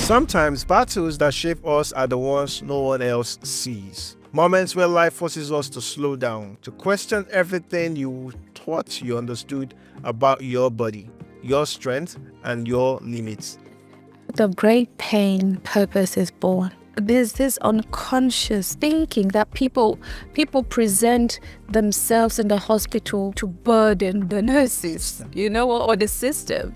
Sometimes battles that shape us are the ones no one else sees. Moments where life forces us to slow down, to question everything you thought you understood about your body, your strength, and your limits. The great pain purpose is born. There's this unconscious thinking that people present themselves in the hospital to burden the nurses, or the system.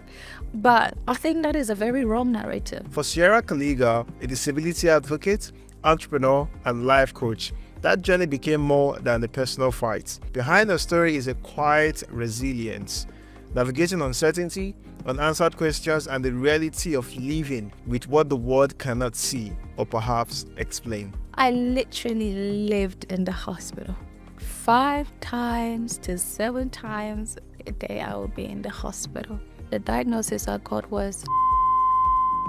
But I think that is a very wrong narrative. For Ciara Galega, a disability advocate, entrepreneur, and life coach, that journey became more than a personal fight. Behind her story is a quiet resilience, navigating uncertainty, unanswered questions, and the reality of living with what the world cannot see or perhaps explain. I literally lived in the hospital. 5 times to 7 times a day I would be in the hospital. The diagnosis I got was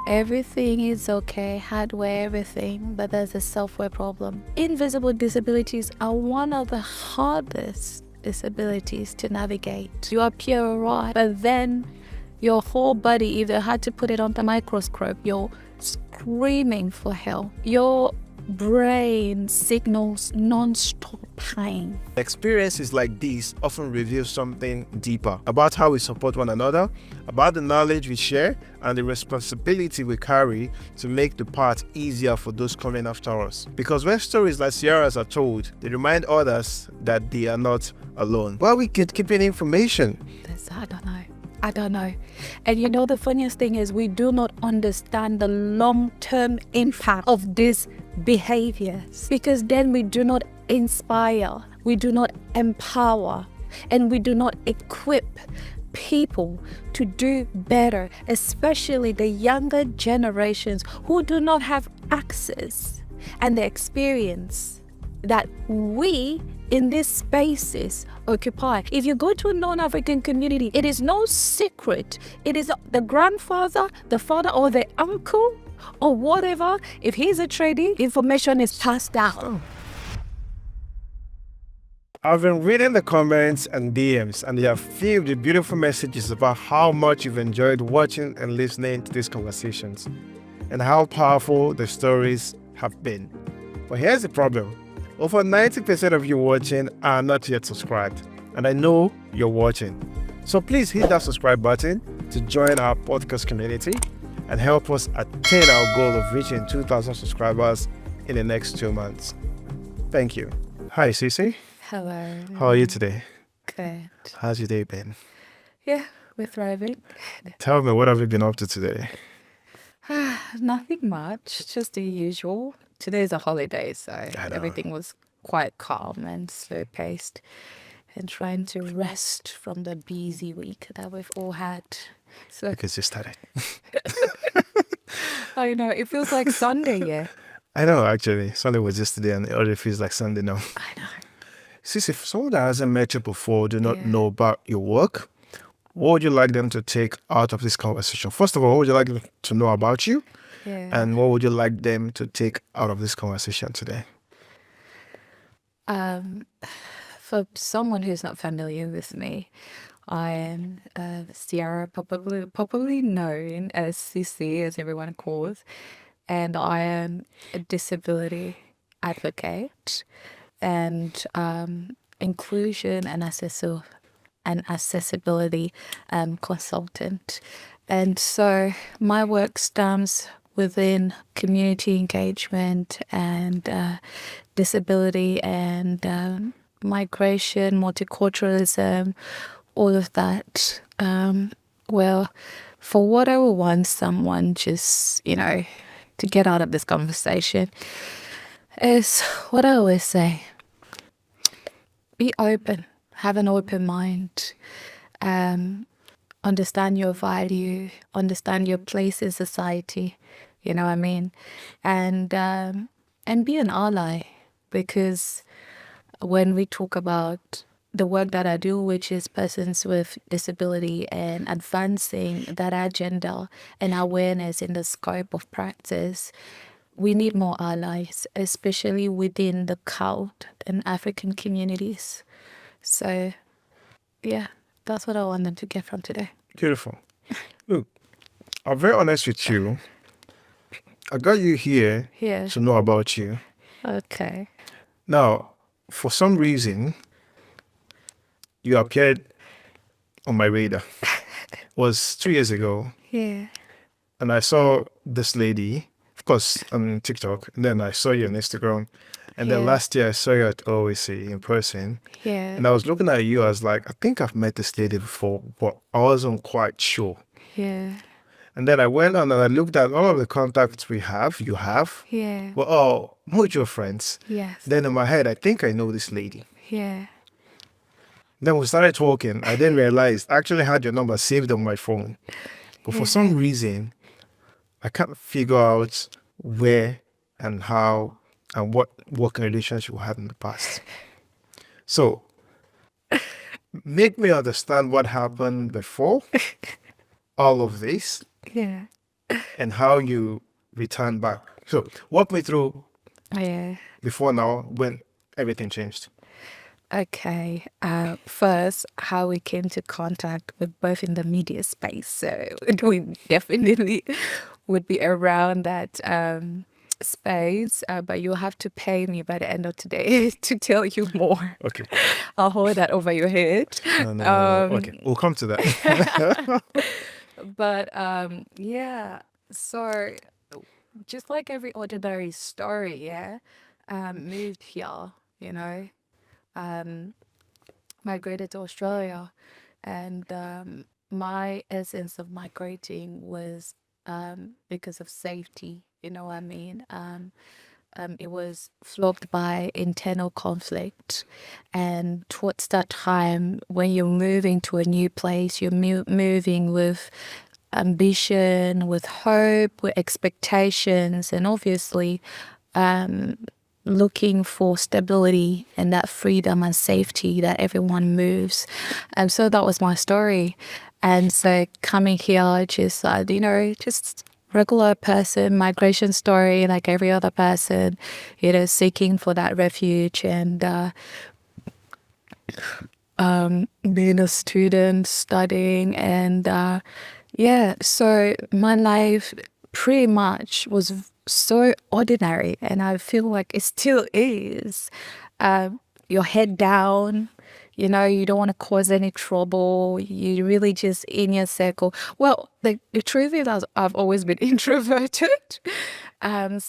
everything is okay, hardware, everything, but there's a software problem. Invisible disabilities are one of the hardest disabilities to navigate. You appear alright, but then your whole body, if they had to put it on the microscope, you're screaming for help. Your brain signals non-stop pain. Experiences like these often reveal something deeper about how we support one another, about the knowledge we share, and the responsibility we carry to make the path easier for those coming after us. Because when stories like Ciara's are told, they remind others that they are not alone. Well, we could keep in information. I don't know. And the funniest thing is we do not understand the long-term impact of these behaviors, because then we do not inspire, we do not empower, and we do not equip people to do better, especially the younger generations who do not have access and the experience that we in these spaces occupy. If you go to a non-African community, it is no secret. It is the grandfather, the father, or the uncle, or whatever. If he's a tradie, information is passed down. I've been reading the comments and DMs, and they are filled with beautiful messages about how much you've enjoyed watching and listening to these conversations, and how powerful the stories have been. But here's the problem. Over 90% of you watching are not yet subscribed, and I know you're watching. So please hit that subscribe button to join our podcast community and help us attain our goal of reaching 2,000 subscribers in the next 2 months. Thank you. Hi, Cece. Hello. How are you today? Good. How's your day been? Yeah, we're thriving. Tell me, what have you been up to today? Nothing much, just the usual. Today's a holiday, so everything was quite calm and slow-paced, and trying to rest from the busy week that we've all had. So Because you started. I know, it feels like Sunday, yeah. I know, actually. Sunday was yesterday and it already feels like Sunday now. I know. Sis, if someone that hasn't met you before do not know about your work, what would you like them to take out of this conversation? First of all, what would you like them to know about you? Yeah. And what would you like them to take out of this conversation today? For someone who's not familiar with me, I am Ciara, popularly known as CC, as everyone calls, and I am a disability advocate and inclusion and accessibility consultant. And so my work stems within community engagement and disability and migration, multiculturalism, all of that. Well, for what I would want someone just, to get out of this conversation is what I always say. Be open. Have an open mind. Understand your value. Understand your place in society. You know what I mean? And be an ally. Because when we talk about the work that I do, which is persons with disability and advancing that agenda and awareness in the scope of practice, we need more allies, especially within the CALD and African communities. So, yeah, that's what I want them to get from today. Beautiful. Look, I'm very honest with you. I got you here Yeah. to know about you. Okay. Now, for some reason, you appeared on my radar. It was 2 years ago, Yeah. and I saw this lady, of course, on TikTok, and then I saw you on Instagram. And then Yeah. last year, I saw you at OAC in person. Yeah. And I was looking at you, I was like, I think I've met this lady before, but I wasn't quite sure. Yeah. And then I went on and I looked at all of the contacts you have, Yeah. were all mutual friends. Yes. Then in my head, I think I know this lady. Yeah. Then we started talking. I didn't realize I actually had your number saved on my phone. But for some reason, I can't figure out where and how and what working relationship we had in the past. So, make me understand what happened before all of this Yeah. and how you returned back. So, walk me through Yeah. before now when everything changed. Okay. First, how we came to contact with both in the media space. So we definitely would be around that space, but you'll have to pay me by the end of today to tell you more. Okay. I'll hold that over your head. No. Okay, we'll come to that. But yeah, so just like every ordinary story, yeah, moved here, you know, migrated to Australia, and my essence of migrating was because of safety, you know what I mean? It was flogged by internal conflict, and towards that time, when you're moving to a new place, you're moving with ambition, with hope, with expectations, and obviously looking for stability and that freedom and safety that everyone moves. And so that was my story. And so coming here, just, just regular person, migration story, like every other person, seeking for that refuge and being a student, studying, and so my life pretty much was so ordinary, and I feel like it still is. Your head down, you don't want to cause any trouble. You really just in your circle. Well, the truth is I've always been introverted. I've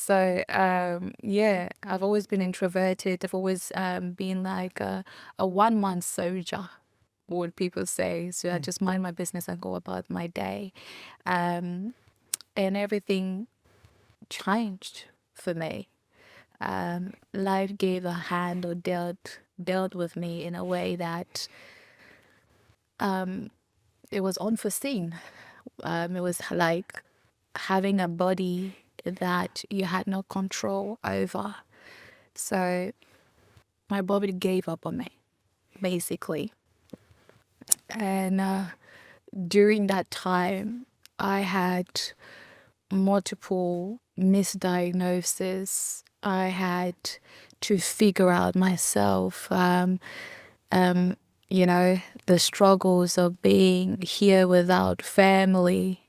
always been introverted. I've always been like a 1-man soldier, what people say. So I just mind my business and go about my day. And everything changed for me. Life gave a hand or dealt with me in a way that it was unforeseen. It was like having a body that you had no control over. So my body gave up on me, basically. And during that time, I had multiple misdiagnoses. I had to figure out myself, the struggles of being here without family,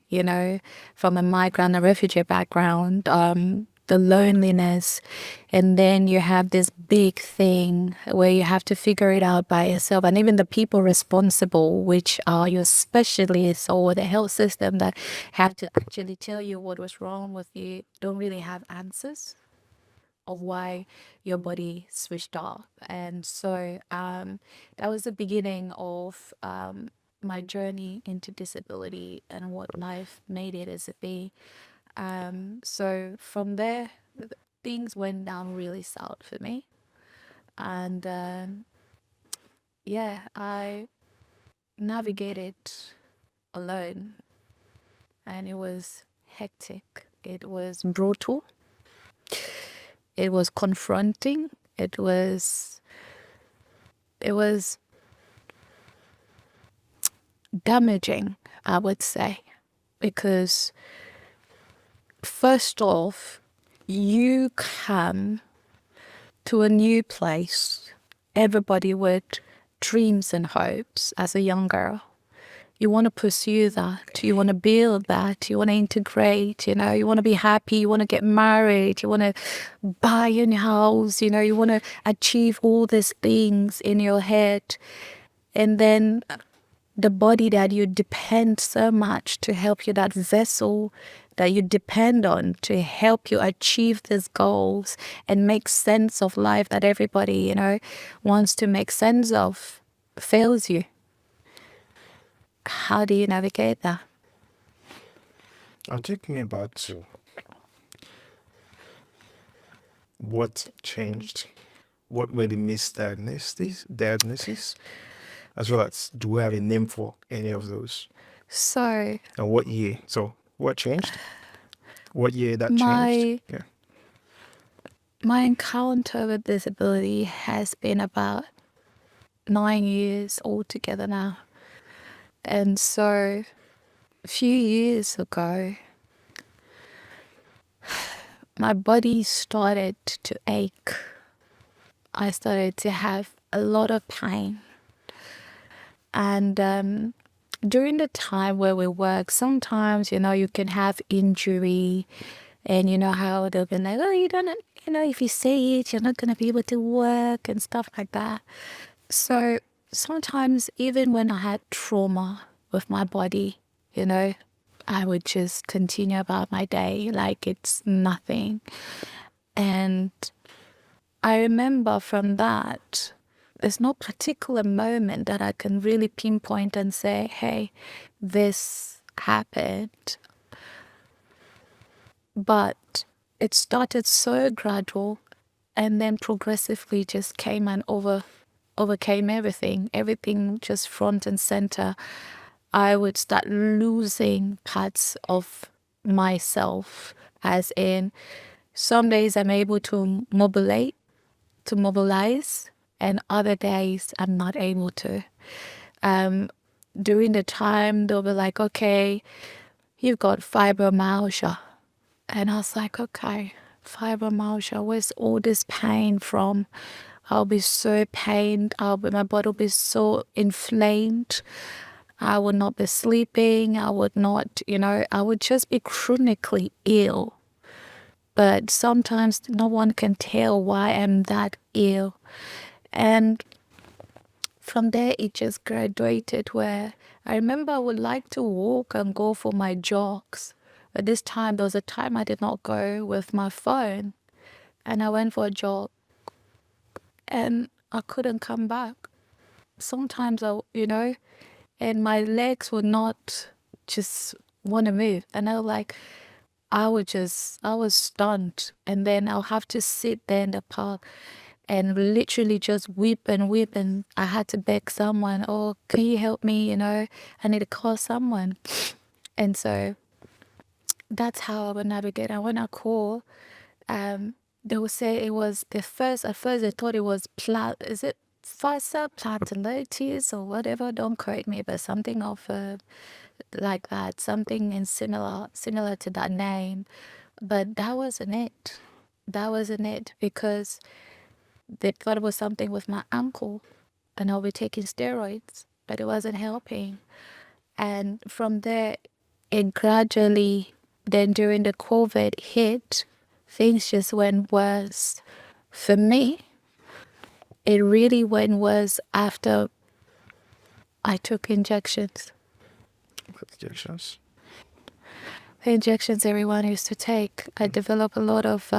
from a migrant and refugee background, the loneliness. And then you have this big thing where you have to figure it out by yourself. And even the people responsible, which are your specialists or the health system that have to actually tell you what was wrong with you, don't really have answers of why your body switched off. And so that was the beginning of my journey into disability and what life made it as it be. So from there, things went down really south for me. And I navigated alone. And it was hectic. It was brutal. It was confronting. It was damaging, I would say, because first off, you come to a new place, everybody with dreams and hopes as a young girl, You want to pursue that. You want to build that. You want to integrate, you know. You want to be happy. You want to get married. You want to buy a new house, you know. You want to achieve all these things in your head. And then the body that you depend so much to help you, that vessel that you depend on to help you achieve these goals and make sense of life that everybody, you know, wants to make sense of, fails you. How do you navigate that? I'm thinking about what changed, what were the misdiagnosis, as well as do we have a name for any of those? So, And what year? So, what changed? What year that my changed? Yeah. my encounter with disability has been about 9 years altogether now. And so, a few years ago, my body started to ache. I started to have a lot of pain. And during the time where we work, sometimes, you know, you can have injury, and you know how they'll be like, oh, you don't, you know, if you say it, you're not going to be able to work and stuff like that. So sometimes even when I had trauma with my body, you know, I would just continue about my day like it's nothing. And I remember from that, there's no particular moment that I can really pinpoint and say, hey, this happened. But it started so gradual and then progressively just came and overcame everything just front and center. I would start losing parts of myself, as in some days I'm able to mobilize, and other days I'm not able to. During the time they'll be like, okay, you've got fibromyalgia. And I was like, okay, fibromyalgia, where's all this pain from? I'll be so pained, my body will be so inflamed. I would not be sleeping. I would not, you know, I would just be chronically ill. But sometimes no one can tell why I'm that ill. And from there, it just graduated where I remember I would like to walk and go for my jogs. But this time, there was a time I did not go with my phone. And I went for a jog. And I couldn't come back. Sometimes, you know, and my legs would not just want to move. And I was stunned. And then I'll have to sit there in the park and literally just weep and weep. And I had to beg someone, oh, can you help me? You know, I need to call someone. And so that's how I would navigate. And when I call, they will say it was at first they thought it was FASA, platellitis or whatever, don't quote me, but something of like that, something in similar to that name. But that wasn't it. Because they thought it was something with my ankle and I'll be taking steroids, but it wasn't helping. And from there, it gradually, then during the COVID hit, things just went worse. For me, it really went worse after I took injections. Injections? The injections everyone used to take. I developed a lot of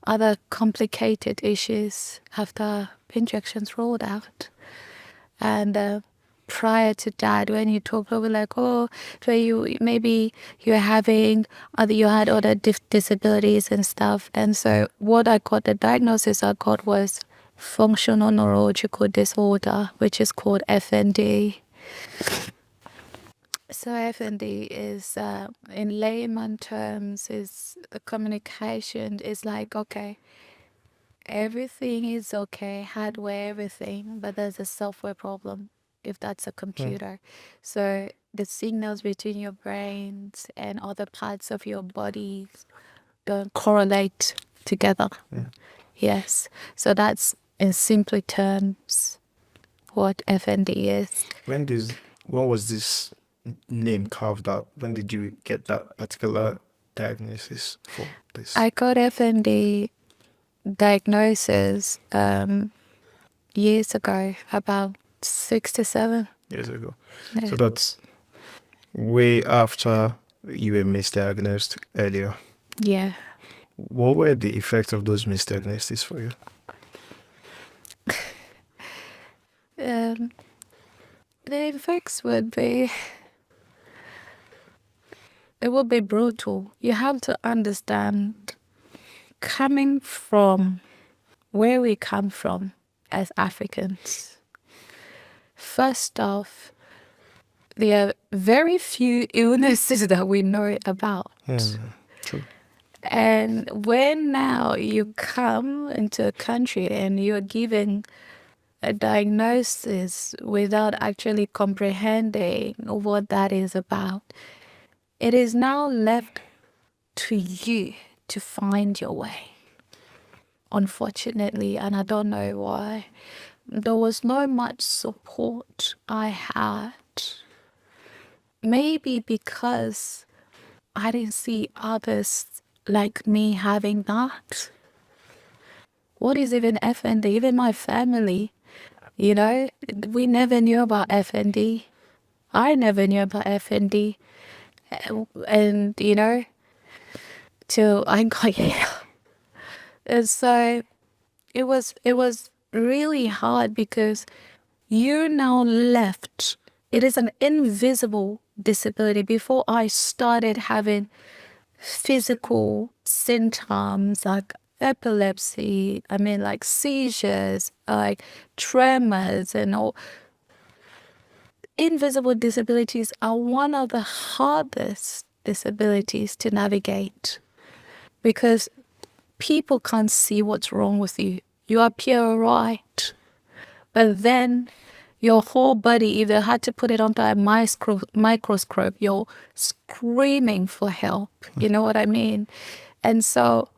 other complicated issues after injections rolled out. And prior to that, when you talk, they'll be like, oh, so you had other disabilities and stuff. And so the diagnosis I got was functional neurological disorder, which is called FND. So FND is, in layman terms, is the communication is like, okay, everything is okay, hardware, everything, but there's a software problem if that's a computer. So the signals between your brains and other parts of your body don't correlate together. Yes. So that's, in simple terms, what FND is. When does when was this name carved out? When did you get that particular diagnosis for this? I got FND diagnosis years ago, about 6 to 7 years ago. Yeah. So that's way after you were misdiagnosed earlier. Yeah. What were the effects of those misdiagnoses for you? The effects would be, it would be brutal. You have to understand, coming from where we come from as Africans, first off, there are very few illnesses that we know about. True. And when now you come into a country and you're given a diagnosis without actually comprehending what that is about, it is now left to you to find your way. Unfortunately, and I don't know why, there was not much support I had. Maybe because I didn't see others like me having that. What is even FND? Even my family, we never knew about FND. I never knew about FND. And, till I got here. And so it was really hard because you're now left. It is an invisible disability. Before I started having physical symptoms like epilepsy, like seizures, like tremors and all, invisible disabilities are one of the hardest disabilities to navigate because people can't see what's wrong with you. You appear alright, but then your whole body, if they had to put it under a microscope, you're screaming for help. You know what I mean? And so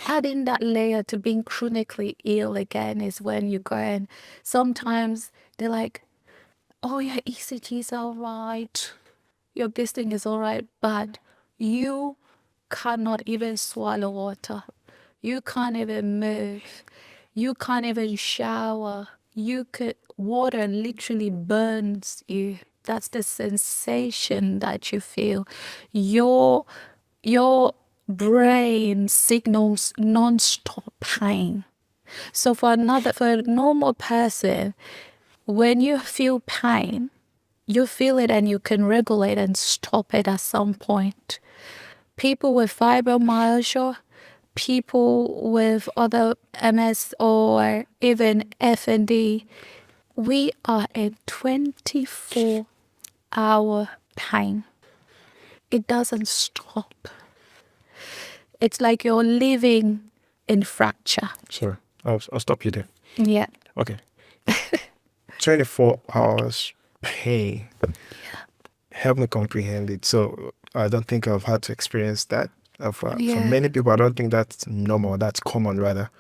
adding that layer to being chronically ill again is when you go and sometimes they're like, oh, your ECG is all right, your this thing is all right, but you cannot even swallow water. You can't even move. You can't even shower. Water literally burns you. That's the sensation that you feel. Your brain signals non-stop pain. So for a normal person, when you feel pain, you feel it and you can regulate and stop it at some point. People with fibromyalgia, people with other MS or even FND, we are in 24-hour pain. It doesn't stop. It's like you're living in fracture. Sorry, I'll stop you there. Yeah. Okay. 24 hours pain. Yeah. Help me comprehend it. So I don't think I've had to experience that. For Yeah. many people, I don't think that's normal. That's common, rather.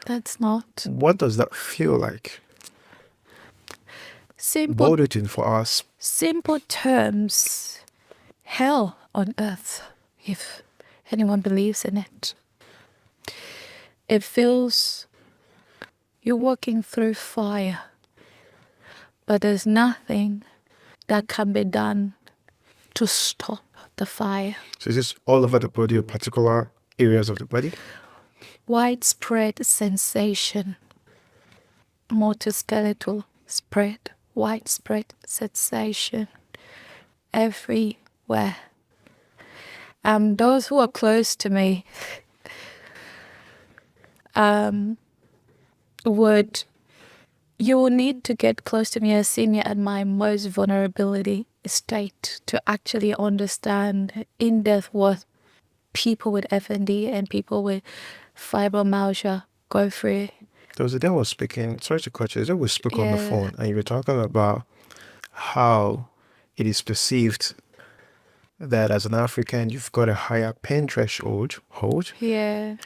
That's not. What does that feel like? Simple Bold it in for us. Simple terms. Hell on earth, if anyone believes in it. It feels you're walking through fire, but there's nothing that can be done to stop the fire. So is this all over the body or particular areas of the body? Widespread sensation. Musculoskeletal spread. Widespread sensation. Everywhere. Those who are close to me you will need to get close to me as senior at my most vulnerability state to actually understand in depth what people with FND and people with fibromyalgia go through. There was a day I was speaking, sorry to cut you, we spoke on the phone and you were talking about how it is perceived that as an African, you've got a higher pain threshold. Yeah.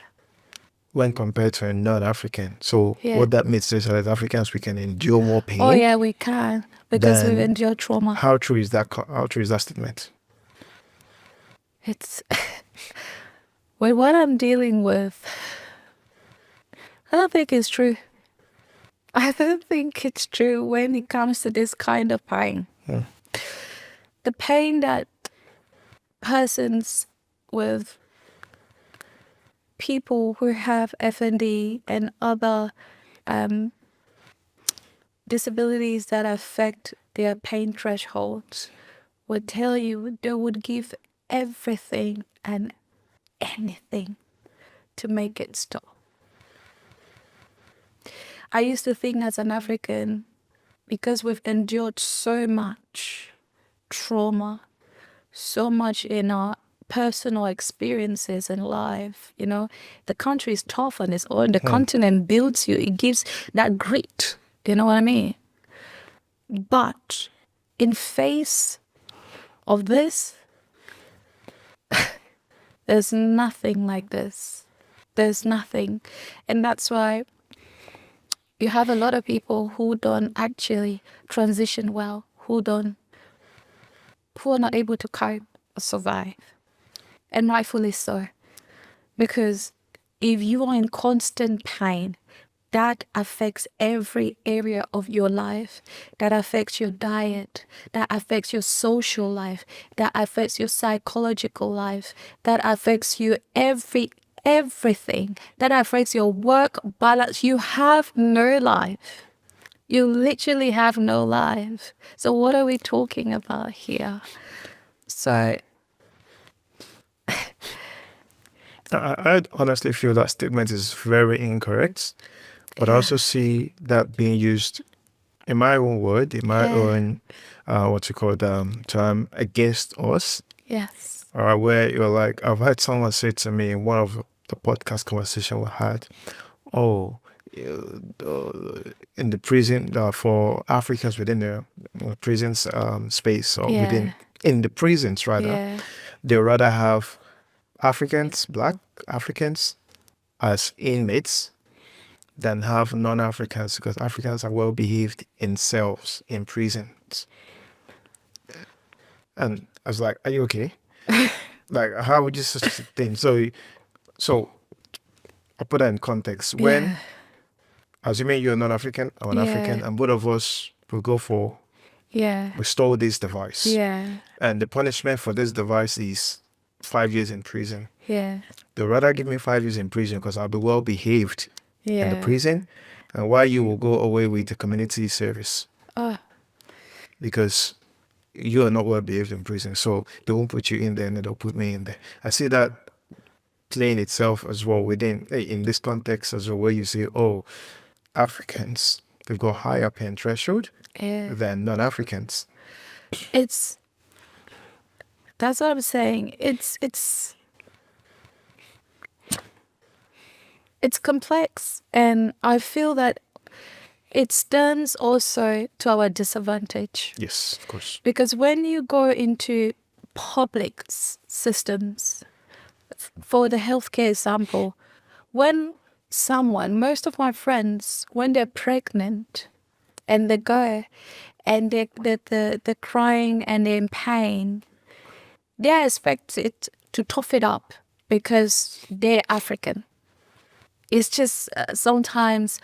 when compared to a non-African. So Yeah. what that means is that as Africans, we can endure more pain. Oh yeah, we can, because we've Then endured trauma. How true is that? How true is that statement? It's with what I'm dealing with, I don't think it's true. I don't think it's true when it comes to this kind of pain. The pain that persons with people who have FND and other disabilities that affect their pain thresholds would tell you they would give everything and anything to make it stop. I used to think as an African, because we've endured so much trauma, so much in our personal experiences in life, you know, the country is tough on its own. The continent builds you. It gives that grit. You know what I mean? But in face of this, there's nothing like this. There's nothing. And that's why you have a lot of people who don't actually transition well, who are not able to cope or survive. And rightfully so. Because if you are in constant pain, that affects every area of your life. That affects your diet. That affects your social life. That affects your psychological life. That affects you everything. That affects your work balance. You have no life. You literally have no life. So what are we talking about here? So I honestly feel that statement is very incorrect, but I also see that being used in my own word, in my own, term against us. yes. Where you're like, I've had someone say to me in one of the podcast conversation we had, in the prison, for Africans within the prisons space, or in the prisons rather, they rather have Africans, black Africans, as inmates than have non-Africans, because Africans are well behaved in cells in prisons. And I was like, are you okay? Like, how would you such a thing? So I put that in context. When, assuming you're non-African, I'm an African, and both of us will go for, we stole this device. And the punishment for this device is 5 years in prison. They'd rather give me 5 years in prison because I'll be well behaved in the prison, and why you will go away with the community service. Because you are not well behaved in prison, so they won't put you in there and they'll put me in there. I see that playing itself as well within, in this context as well, where you say, Africans, they've got higher pain threshold than non-Africans. That's what I'm saying. It's complex, and I feel that it stands also to our disadvantage. Yes, of course. Because when you go into public systems, for the healthcare example, when most of my friends, when they're pregnant and they go and they're crying and they're in pain, they're expected to tough it up because they're African. It's just sometimes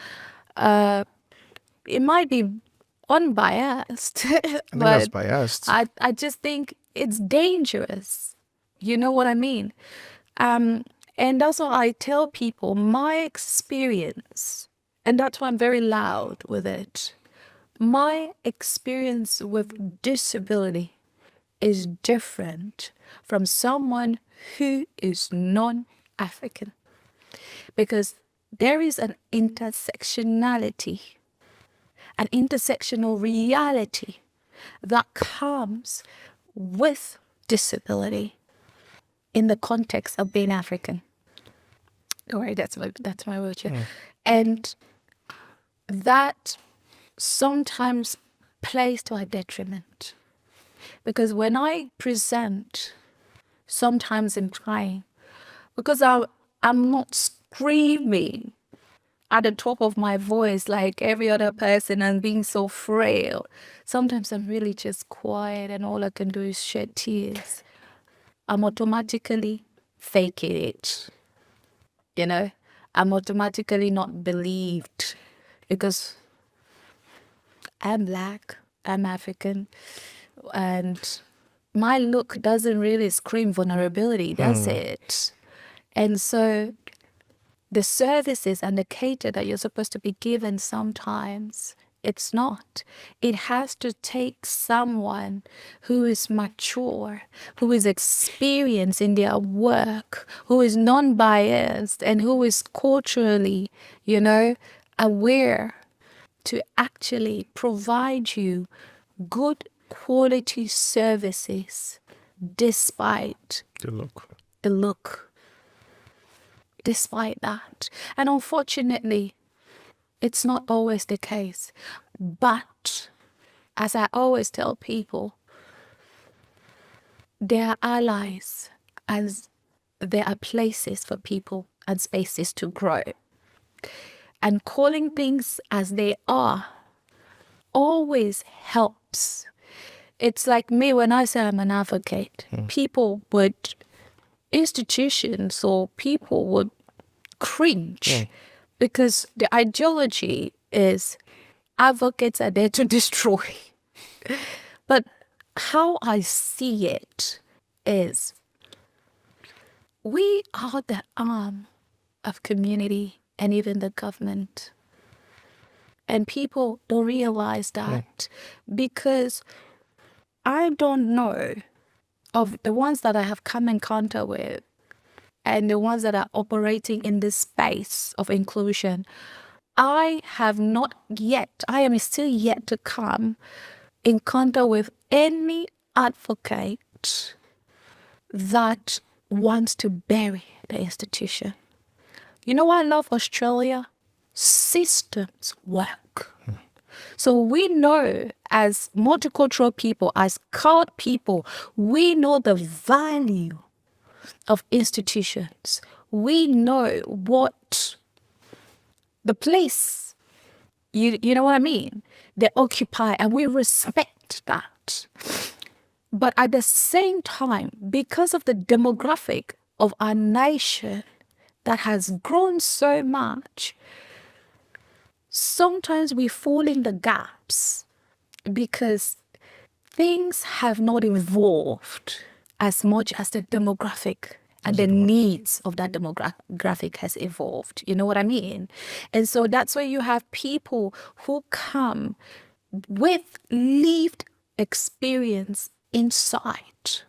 it might be unbiased. I think that's biased. I just think it's dangerous. You know what I mean? And that's what I tell people, my experience, and that's why I'm very loud with it. My experience with disability is different from someone who is non-African. Because there is an intersectionality, an intersectional reality that comes with disability in the context of being African. All right, that's my word. And that sometimes plays to our detriment. Because when I present, sometimes I'm crying, because I'm not screaming at the top of my voice like every other person and being so frail. Sometimes I'm really just quiet and all I can do is shed tears. I'm automatically faking it. You know, I'm automatically not believed because I'm Black, I'm African, and my look doesn't really scream vulnerability, does it? And so the services and the care that you're supposed to be given sometimes, it's not. It has to take someone who is mature, who is experienced in their work, who is non-biased, and who is culturally, aware to actually provide you good quality services despite The look. despite that. And unfortunately, it's not always the case. But as I always tell people, there are allies as there are places for people and spaces to grow. And calling things as they are always helps. It's like me when I say I'm an advocate. Institutions or people would cringe because the ideology is advocates are there to destroy. But how I see it is we are the arm of community and even the government. And people don't realize that because I don't know of the ones that I have come in contact with and the ones that are operating in this space of inclusion. I am still yet to come in contact with any advocate that wants to bury the institution. You know why I love Australia? Systems work. So we know as multicultural people, as colored people, we know the value of institutions. We know what the place, you know what I mean? They occupy, and we respect that. But at the same time, because of the demographic of our nation that has grown so much, sometimes we fall in the gaps because things have not evolved as much as the demographic and the needs of that demographic has evolved. You know what I mean? And so that's where you have people who come with lived experience inside.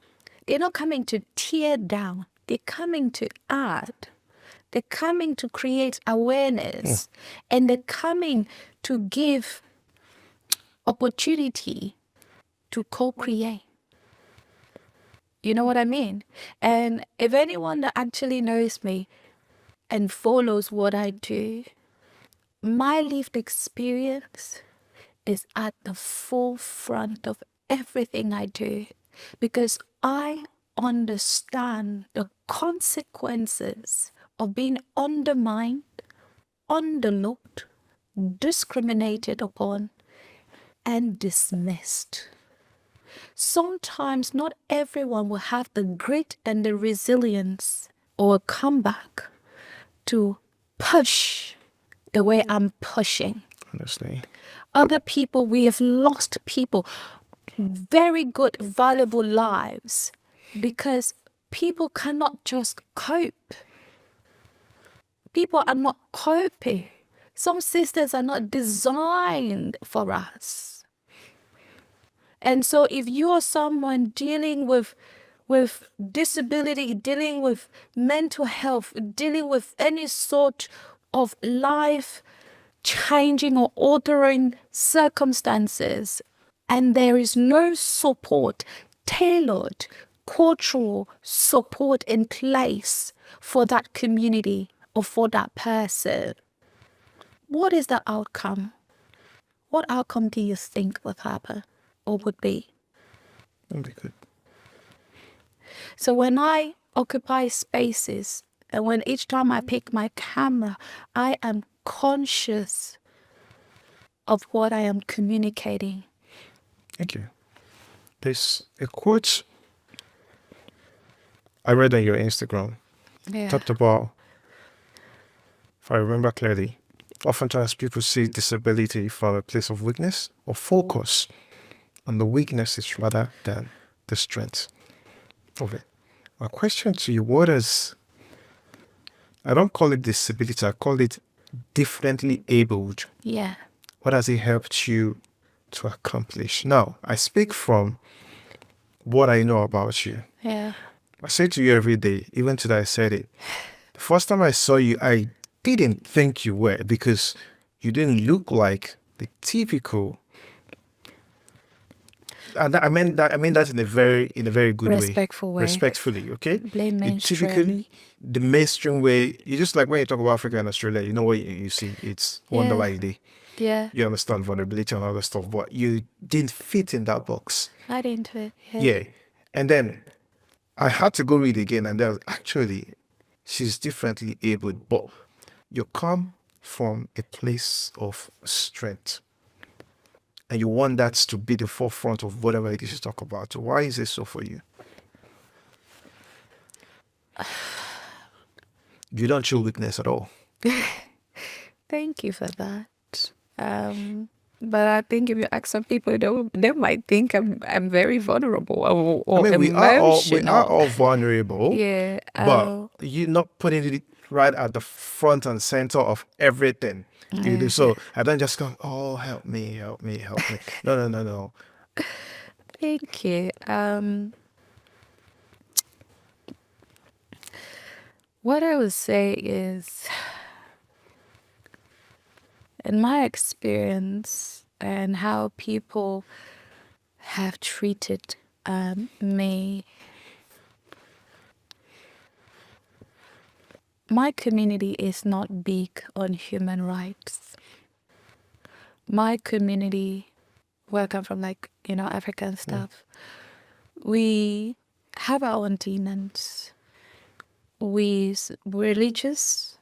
They're not coming to tear down. They're coming to add. They're coming to create awareness. And they're coming to give opportunity to co-create. You know what I mean? And if anyone that actually knows me and follows what I do, my lived experience is at the forefront of everything I do because I understand the consequences of being undermined, underlooked, discriminated upon, and dismissed. Sometimes not everyone will have the grit and the resilience or a comeback to push the way I'm pushing. Honestly. Other people, we have lost people, very good, valuable lives because people cannot just cope. People are not coping. Some systems are not designed for us. And so if you're someone dealing with disability, dealing with mental health, dealing with any sort of life changing or altering circumstances, and there is no support, tailored cultural support in place for that community or for that person, what is the outcome? What outcome do you think would happen or would be? That'd be good. So when I occupy spaces And when each time I pick my camera, I am conscious of what I am communicating. Thank you. There's a quote I read on your Instagram. Talked about, if I remember clearly, oftentimes people see disability from a place of weakness or focus on the weaknesses rather than the strength of it. My question to you, I don't call it disability, I call it differently abled. Yeah. What has it helped you to accomplish? Now, I speak from what I know about you. Yeah. I say to you every day, even today I said it. The first time I saw you, I didn't think you were, because you didn't look like the typical. And I mean that in a very good Respectful way. Respectfully, okay? Blame mainstream. Typically, the mainstream way, you just like when you talk about Africa and Australia, you know what you see, it's Wonder Lady. Yeah. You understand vulnerability and other stuff, but you didn't fit in that box. I didn't fit. Yeah. And then I had to go read again, and there was actually, she's differently abled, but you come from a place of strength. And you want that to be the forefront of whatever it is you talk about. So why is it so for you? You don't show weakness at all. Thank you for that. But I think if you ask some people, they might think I'm very vulnerable or I mean, emotional. we are all vulnerable. Yeah. But you're not putting it right at the front and center of everything you do. So I don't just go, oh, help me. No. Thank you. What I would say is, in my experience and how people have treated me, my community is not big on human rights. My community, where I come from, African stuff, we have our own demons. We're religious,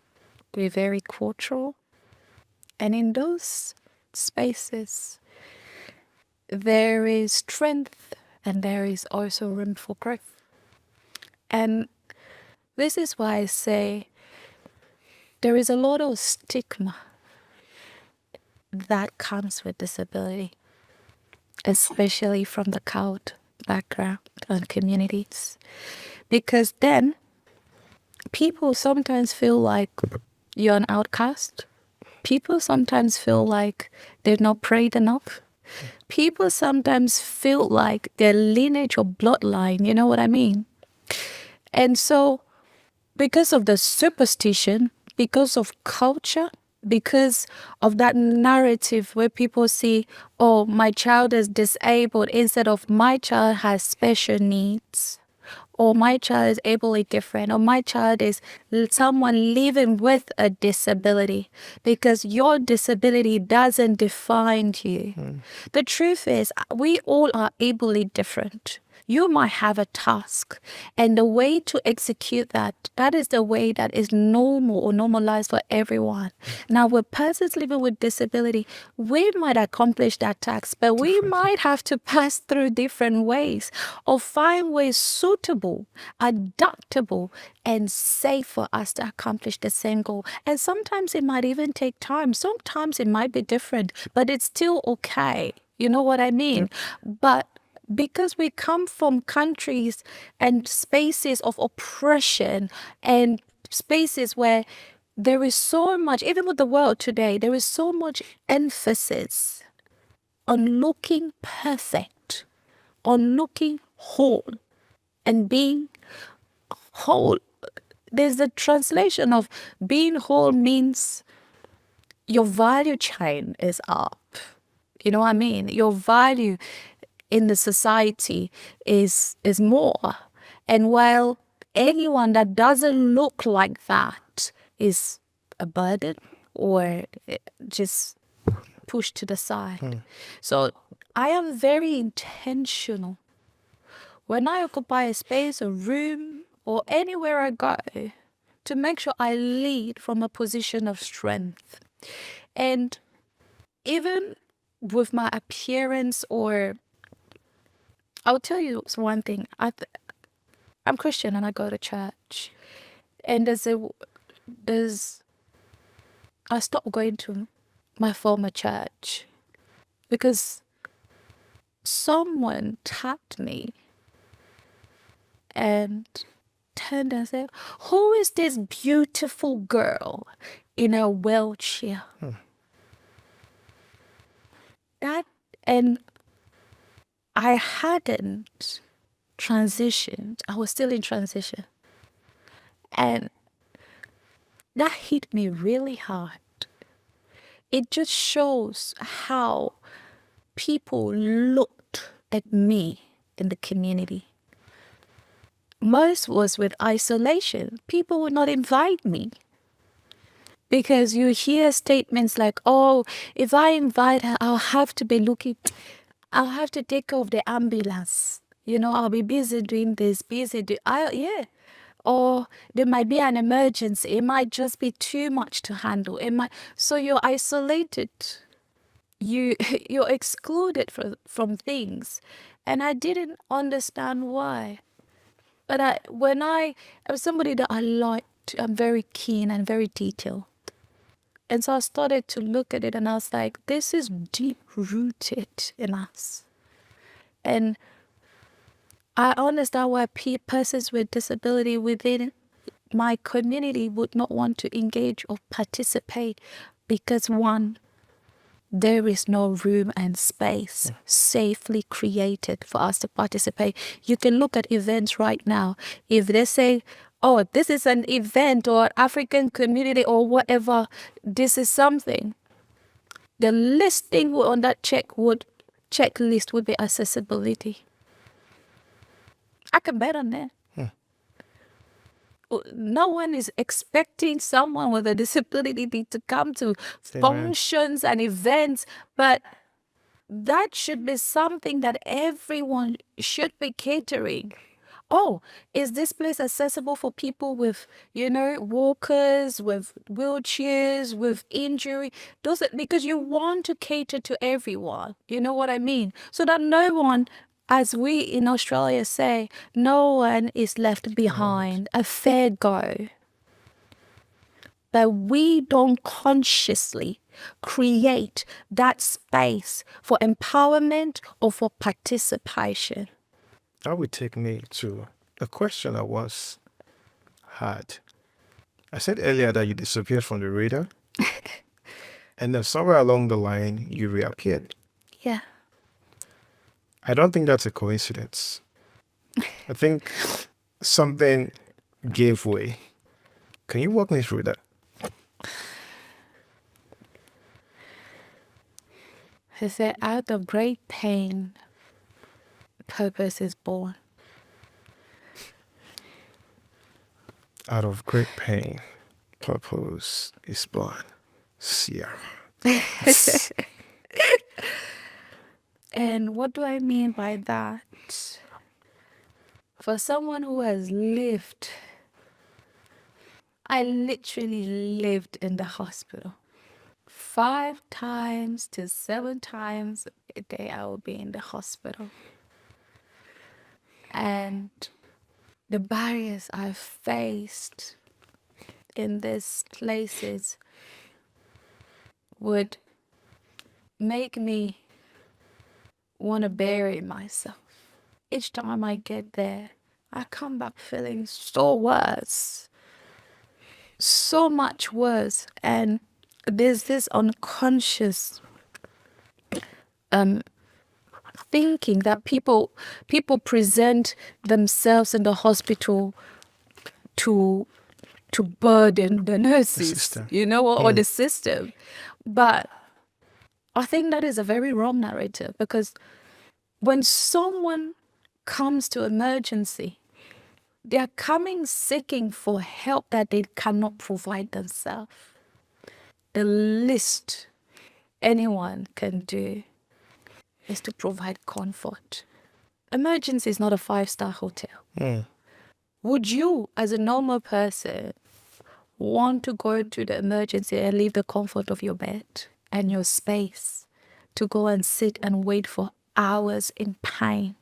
we're very cultural. And in those spaces, there is strength and there is also room for growth. And this is why I say there is a lot of stigma that comes with disability, especially from the cult background and communities. Because then people sometimes feel like you're an outcast. People sometimes feel like they're not prayed enough. People sometimes feel like their lineage or bloodline, you know what I mean? And so, because of the superstition, because of culture, because of that narrative where people see, oh, my child is disabled, instead of my child has special needs, or my child is ably different, or my child is someone living with a disability, because your disability doesn't define you. The truth is, we all are ably different. You might have a task, and the way to execute that is the way that is normal or normalized for everyone. Now, with persons living with disability, we might accomplish that task, but we might have to pass through different ways or find ways suitable, adaptable, and safe for us to accomplish the same goal. And sometimes it might even take time. Sometimes it might be different, but it's still okay. You know what I mean? But because we come from countries and spaces of oppression and spaces where there is so much, even with the world today, there is so much emphasis on looking perfect, on looking whole and being whole. There's the translation of being whole means your value chain is up. You know what I mean? Your value in the society is more. And while anyone that doesn't look like that is a burden or just pushed to the side. So I am very intentional. When I occupy a space, a room, or anywhere I go, to make sure I lead from a position of strength. And even with my appearance, or I'll tell you one thing. I'm Christian and I go to church. And I stopped going to my former church because someone tapped me and turned and said, "Who is this beautiful girl in a wheelchair?" And I hadn't transitioned. I was still in transition. And that hit me really hard. It just shows how people looked at me in the community. Most was with isolation. People would not invite me. Because you hear statements like, "Oh, if I invite her, I'll have to take care of the ambulance. I'll be busy doing this, Or there might be an emergency. It might just be too much to handle. So you're isolated. You're excluded from things. And I didn't understand why. But I'm somebody that I liked. I'm very keen and very detailed. And so I started to look at it and I was like, this is deep rooted in us. And I understand why persons with disability within my community would not want to engage or participate because, one, there is no room and space safely created for us to participate. You can look at events right now. If they say, "Oh, this is an event or African community or whatever, this is something," the listing on that checklist would be accessibility. I can bet on that. No one is expecting someone with a disability to come to functions and events, but that should be something that everyone should be catering. Oh, is this place accessible for people with, walkers, with wheelchairs, with injury? Because you want to cater to everyone. You know what I mean? So that no one, as we in Australia say, no one is left behind. A fair go. But we don't consciously create that space for empowerment or for participation. That would take me to a question I once had. I said earlier that you disappeared from the radar. And then somewhere along the line, you reappeared. Yeah. I don't think that's a coincidence. I think something gave way. Can you walk me through that? He said, out of great pain, purpose is born. Out of great pain, purpose is born. Ciara. And what do I mean by that? For someone who has lived, I literally lived in the hospital. 5 times to 7 times a day I will be in the hospital. And the barriers I've faced in these places would make me want to bury myself. Each time I get there, I come back feeling so worse. So much worse. And there's this unconscious thinking that people present themselves in the hospital to burden the nurses, or the system. But I think that is a very wrong narrative, because when someone comes to emergency, they are coming seeking for help that they cannot provide themselves. The least anyone can do is to provide comfort. Emergency is not a 5-star hotel. Would you, as a normal person, want to go to the emergency and leave the comfort of your bed and your space to go and sit and wait for hours in pain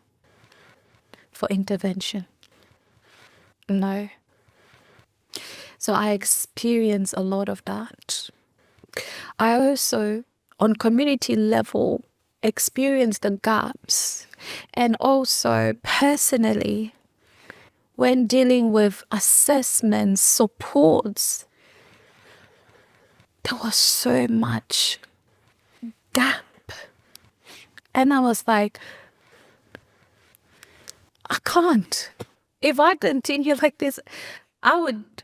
for intervention. No. So I experience a lot of that. I also, on community level, experience the gaps. And also personally, when dealing with assessments, supports, there was so much gap. And I was like, I can't. If I continue like this, I would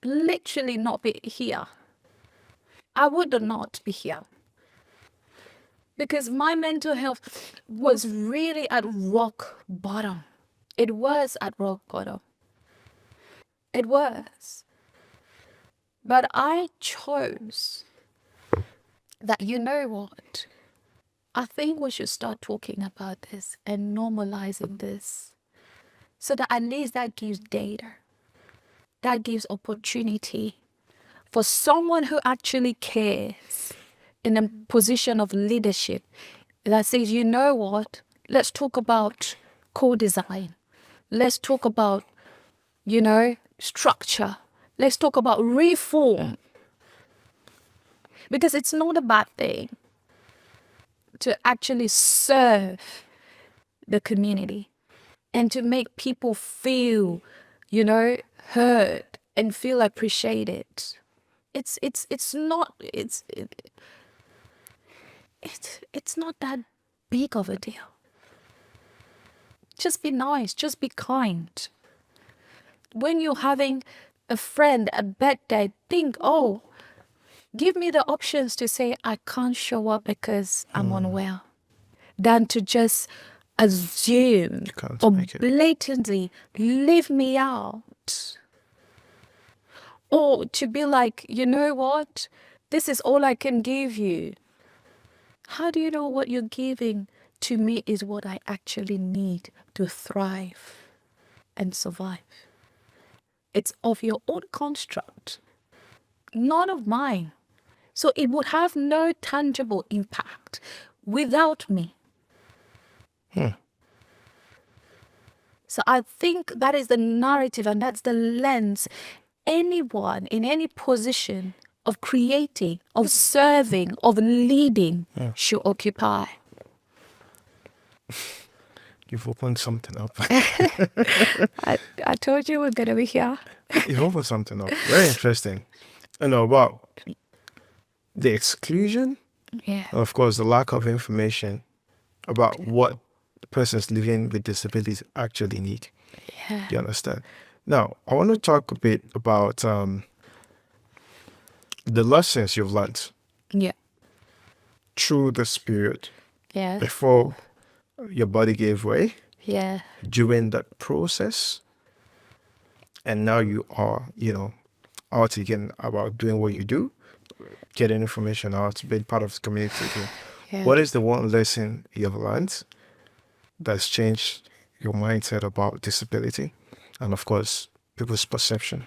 literally not be here. I would not be here. Because my mental health was really at rock bottom. It was at rock bottom. It was. But I chose that, you know what? I think we should start talking about this and normalizing this. So that at least that gives data. That gives opportunity for someone who actually cares in a position of leadership that says, you know what, let's talk about co-design. Let's talk about, structure. Let's talk about reform. Because it's not a bad thing to actually serve the community and to make people feel, heard and feel appreciated. It's not that big of a deal. Just be nice, just be kind. When you're having a friend, a birthday, think, give me the options to say I can't show up because I'm unwell, than to just assume or blatantly leave me out. Or to be like, you know what, this is all I can give you. How do you know what you're giving to me is what I actually need to thrive and survive? It's of your own construct, none of mine. So it would have no tangible impact without me. So I think that is the narrative and that's the lens anyone in any position of creating, of serving, of leading should occupy. You've opened something up. I told you we're going to be here. You've opened something up. Very interesting. About the exclusion, and of course, the lack of information about what persons living with disabilities actually need. Yeah. You understand? Now, I want to talk a bit about the lessons you've learned through this period. Yeah. Before your body gave way. Yeah. During that process. And now you are, out again about doing what you do, getting information out, being part of the community. Yeah. What is the one lesson you've learned that's changed your mindset about disability and, of course, people's perception?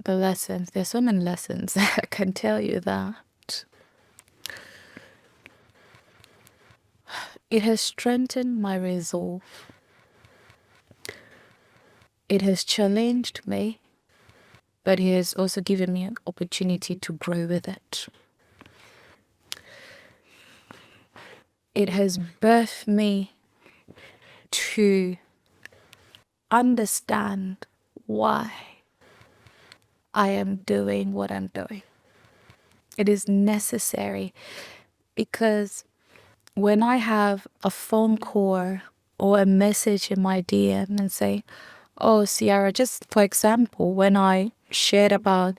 The lessons. There's so many lessons. I can tell you that. It has strengthened my resolve. It has challenged me, but it has also given me an opportunity to grow with it. It has birthed me to understand why I am doing what I'm doing. It is necessary because when I have a phone call or a message in my DM and say, oh, Ciara, just for example, when I shared about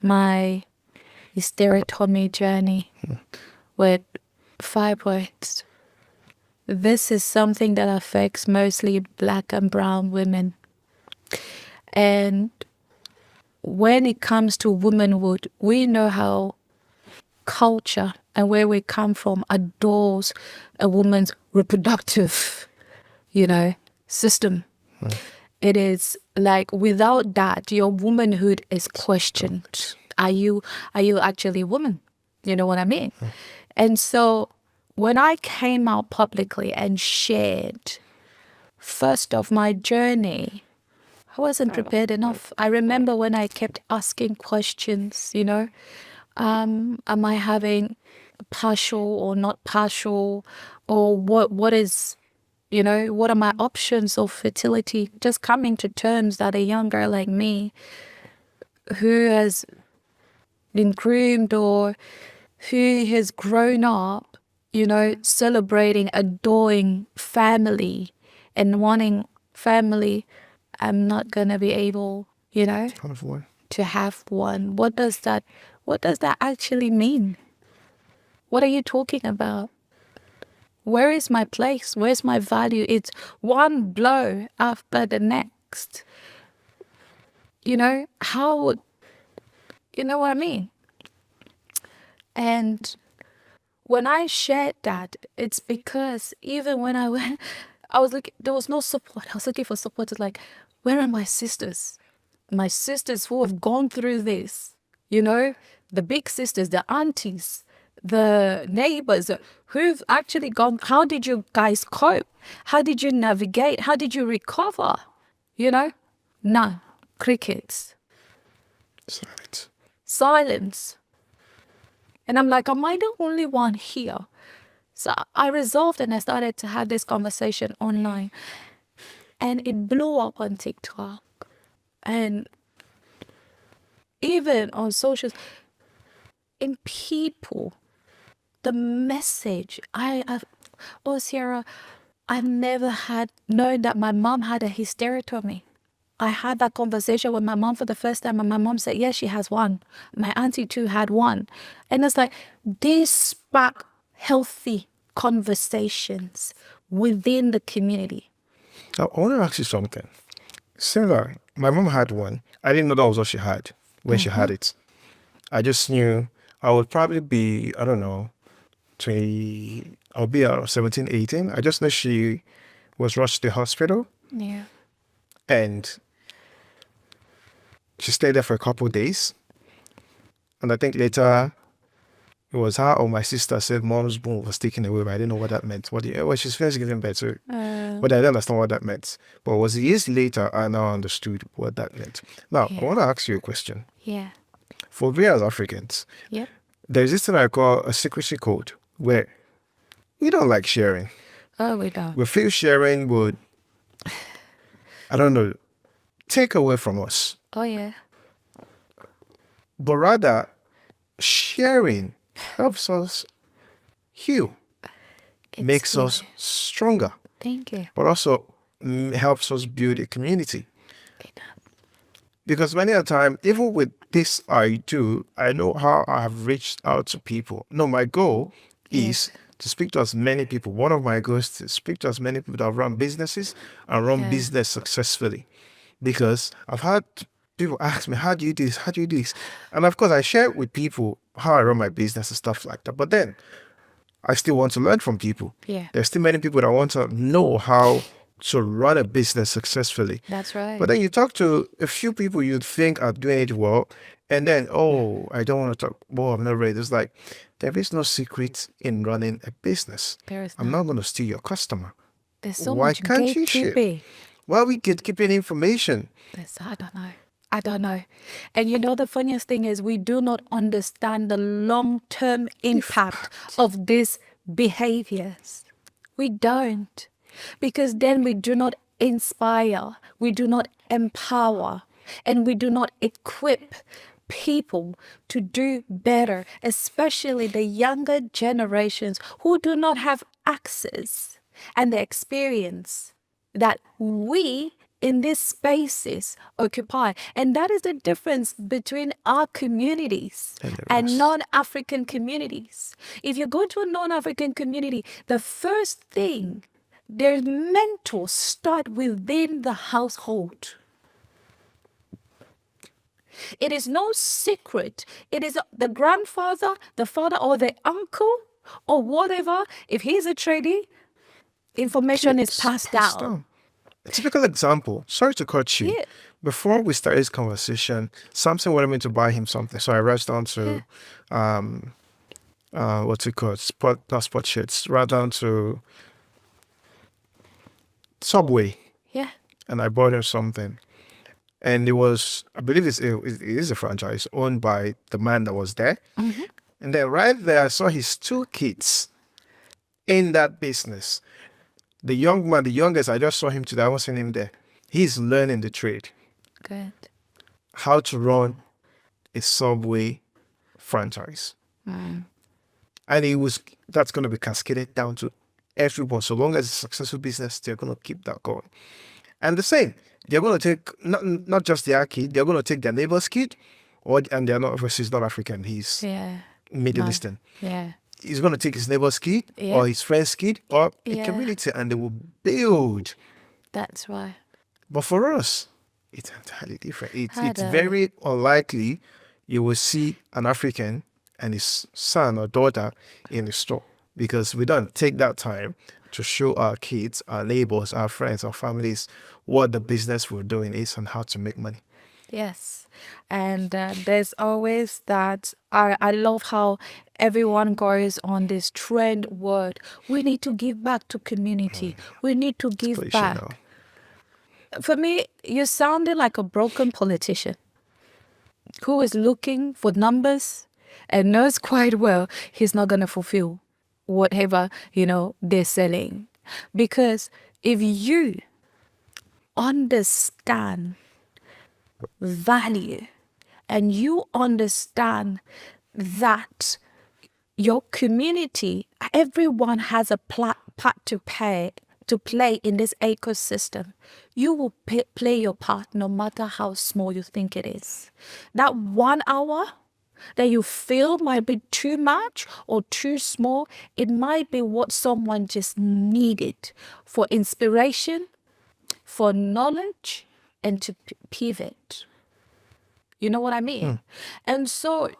my hysterectomy journey with fibroids, this is something that affects mostly Black and brown women. And when it comes to womanhood, we know how culture and where we come from adores a woman's reproductive system. It is like without that, your womanhood is questioned. Are you actually a woman? You know what I mean? And so when I came out publicly and shared first of my journey, I wasn't prepared enough. I remember when I kept asking questions, am I having partial or not partial, or what is, what are my options of fertility? Just coming to terms that a young girl like me who has been groomed or who has grown up, celebrating, adoring family and wanting family, I'm not going to be able, to have one. What does that actually mean? What are you talking about? Where is my place? Where's my value? It's one blow after the next. How, you know what I mean? And when I shared that, it's because even when I went, I was looking, there was no support. I was looking for support. It's like, where are my sisters? My sisters who have gone through this, the big sisters, the aunties, the neighbors who've actually gone. How did you guys cope? How did you navigate? How did you recover? None. Crickets. Silence. And I'm like, am I the only one here? So I resolved and I started to have this conversation online. And it blew up on TikTok. And even on socials, in people, the message, Ciara, I've never had known that my mom had a hysterectomy. I had that conversation with my mom for the first time, and my mom said, yes, she has one. My auntie too had one. And it's like, this spark healthy conversations within the community. I want to ask you something. Similar, my mom had one. I didn't know that was what she had when she had it. I just knew I would probably be, I don't know, 20, I'll be 17, 18. I just know she was rushed to the hospital. Yeah. And she stayed there for a couple of days. And I think later it was her or my sister said mom's bone was taken away, but I didn't know what that meant. Well, she's finished giving birth, so, but I didn't understand what that meant. But it was years later I now understood what that meant. Now, I want to ask you a question. Yeah. For we as Africans, there's this thing I call a secrecy code, where we don't like sharing. Oh, we don't. We feel sharing would, I don't know, take away from us. Oh, yeah. But rather, sharing helps us heal, makes us stronger. Thank you. But also helps us build a community. Because many a time, even with this I do, I know how I have reached out to people. No, my goal is to speak to as many people. One of my goals is to speak to as many people that run businesses and run business successfully. Because I've had people ask me, how do you do this? How do you do this? And of course, I share with people how I run my business and stuff like that. But then I still want to learn from people. Yeah. There's still many people that want to know how to run a business successfully. That's right. But then you talk to a few people you'd think are doing it well, and then, I don't want to talk more. I'm not ready. It's like, there is no secret in running a business. There is I'm not going to steal your customer. There's so Why much can't you share? gatekeeping. Why we gatekeeping information? I don't know. And the funniest thing is we do not understand the long-term impact of these behaviors. We don't. Because then we do not inspire, we do not empower, and we do not equip people to do better, especially the younger generations who do not have access and the experience that we in these spaces occupy. And that is the difference between our communities and non-African communities. If you go to a non-African community, the first thing, their mentors start within the household. It is no secret. It is the grandfather, the father, or the uncle, or whatever. If he's a tradie, information is passed down. A typical example, sorry to cut you. Yeah. Before we started this conversation, Samson wanted me to buy him something. So I rushed down to, what's it called? Not sport shirts, right down to Subway. Yeah. And I bought him something. And it was, I believe it is a franchise owned by the man that was there. Mm-hmm. And then right there, I saw his 2 kids in that business. The young man, the youngest, I just saw him today. I haven't seen him there. He's learning the trade. Good. How to run a Subway franchise. Mm. And that's going to be cascaded down to everyone. So long as it's a successful business, they're going to keep that going. And the same, they're going to take not just their kid, they're going to take their neighbor's kid, and they're not, obviously he's not African, he's Middle Eastern. Yeah. He's going to take his neighbor's kid or his friend's kid or a community, and they will build. That's right. But for us, it's entirely different. It's very unlikely you will see an African and his son or daughter in the store, because we don't take that time to show our kids, our neighbors, our friends, our families what the business we're doing is and how to make money. Yes. And there's always that. I love how everyone goes on this trend word. We need to give back to community. We need to give back. Now. For me, you sounded like a broken politician who is looking for numbers and knows quite well he's not going to fulfill whatever, they're selling. Because if you understand value and you understand that your community, everyone has a part to play in this ecosystem, you will play your part no matter how small you think it is. That 1 hour that you feel might be too much or too small, it might be what someone just needed for inspiration, for knowledge, and to pivot. You know what I mean? And so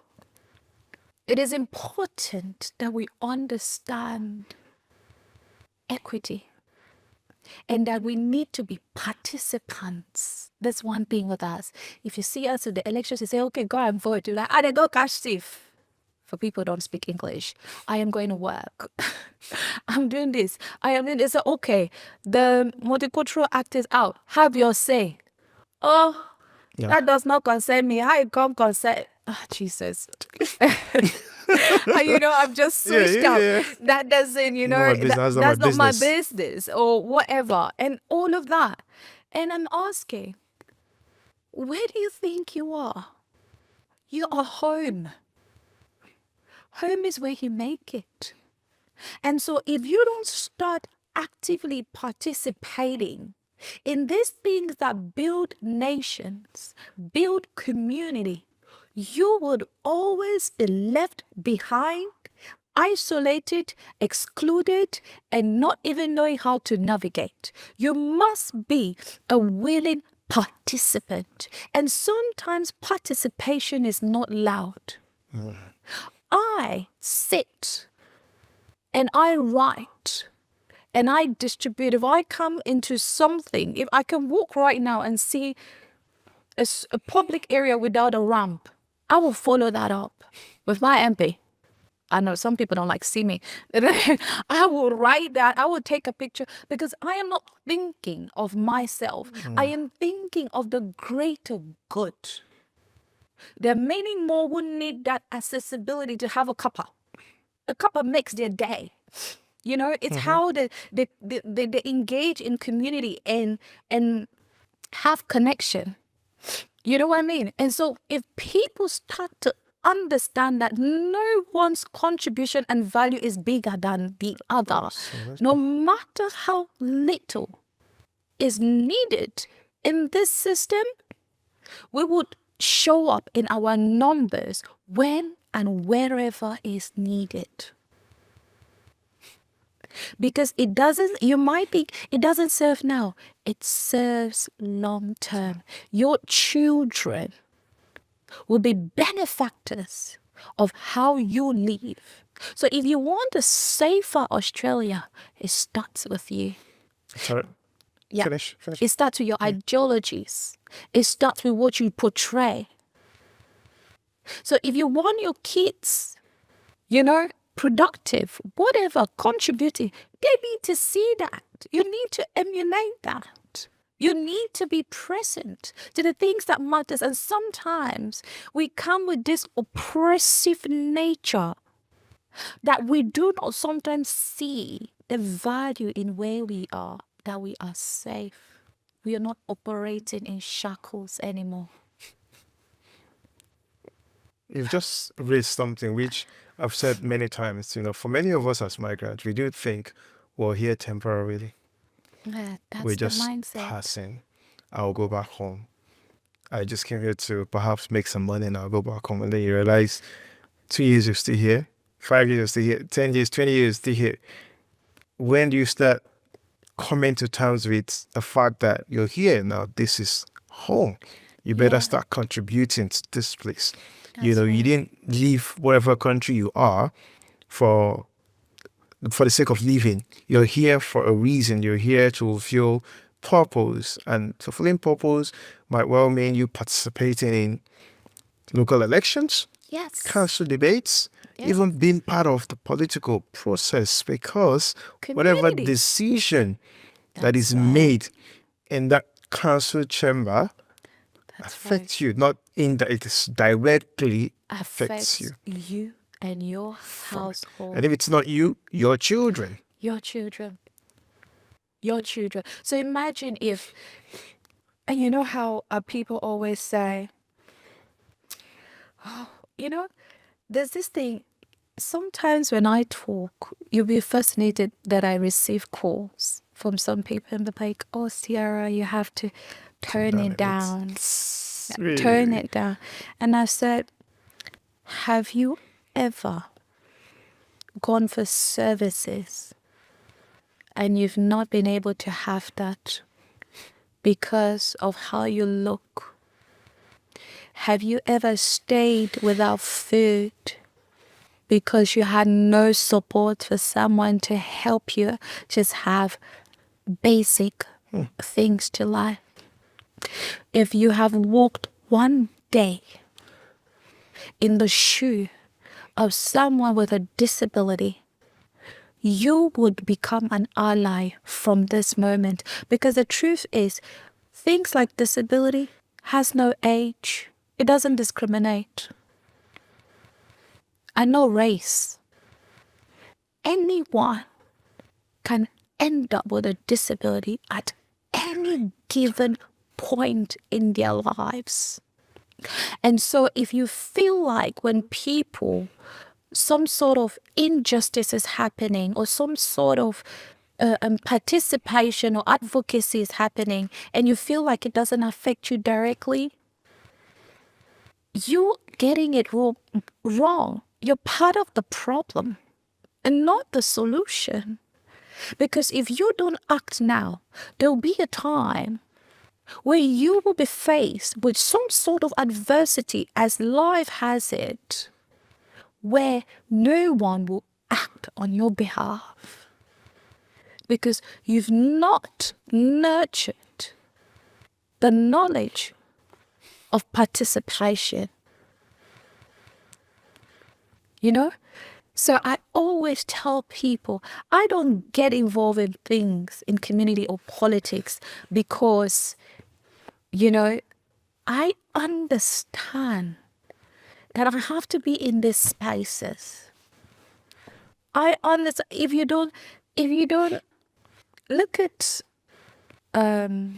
it is important that we understand equity and that we need to be participants. That's one thing with us. If you see us at the elections, you say, okay, go and vote. You're like, they go cash thief. For people who don't speak English, I am going to work. I'm doing this. I am doing this. Okay, the Multicultural Act is out. Have your say. Oh, that does not concern me. How it come concern? Oh, Jesus. I've just switched up. That doesn't, that's not my business or whatever. And all of that. And I'm asking, where do you think you are? You are home. Home is where you make it. And so if you don't start actively participating in these things that build nations, build community, you would always be left behind, isolated, excluded, and not even knowing how to navigate. You must be a willing participant. And sometimes participation is not loud. I sit and I write and I distribute. If I come into something, if I can walk right now and see a public area without a ramp, I will follow that up with my MP. I know some people don't like see me. I will write that. I will take a picture because I am not thinking of myself. I am thinking of the greater good. There are many more who need that accessibility to have a cuppa. A cuppa makes their day. It's how they engage in community and have connection. You know what I mean? And so if people start to understand that no one's contribution and value is bigger than the other, no matter how little is needed in this system, we would show up in our numbers when and wherever is needed. Because it doesn't serve now. It serves long term. Your children will be benefactors of how you live So if you want a safer Australia, it starts with you. Sorry. Yeah. Finish. It starts with your ideologies. It starts with what you portray. So if you want your kids, productive, whatever, contributing, they need to see that. You need to emulate that. You need to be present to the things that matters. And sometimes we come with this oppressive nature that we do not sometimes see the value in where we are, that we are safe. We are not operating in shackles anymore. You've just raised something which I've said many times. For many of us as migrants, we do think we're here temporarily. Yeah, that's We're the just mindset. passing. I'll go back home. I just came here to perhaps make some money and I'll go back home. And then you realize 2 years you're still here, 5 years you're still here, 10 years, 20 years still here. When do you start coming to terms with the fact that you're here now? This is home. You better start contributing to this place. You didn't leave whatever country you are for the sake of living. You're here for a reason. You're here to fulfill purpose. And fulfilling purpose might well mean you participating in local elections, council debates, even being part of the political process, because whatever decision that is made in that council chamber affects you, not in that it is directly affects you. You and your household. And if it's not you, your children. Your children. Your children. So imagine if, and you know how people always say, there's this thing, sometimes when I talk, you'll be fascinated that I receive calls from some people and they're like, oh, Ciara, you have to turn it down. Turn it down. And I said, have you ever gone for services and you've not been able to have that because of how you look? Have you ever stayed without food because you had no support for someone to help you just have basic things to life? If you have walked one day in the shoe of someone with a disability, you would become an ally from this moment. Because the truth is, things like disability has no age. It doesn't discriminate. And no race. Anyone can end up with a disability at any given point in their lives. And so if you feel like when some sort of injustice is happening or some sort of participation or advocacy is happening and you feel like it doesn't affect you directly, you're getting it wrong. You're part of the problem and not the solution. Because if you don't act now, there'll be a time where you will be faced with some sort of adversity, as life has it, where no one will act on your behalf because you've not nurtured the knowledge of participation. So I always tell people, I don't get involved in things in community or politics because, I understand that I have to be in these spaces. I understand if you don't look at the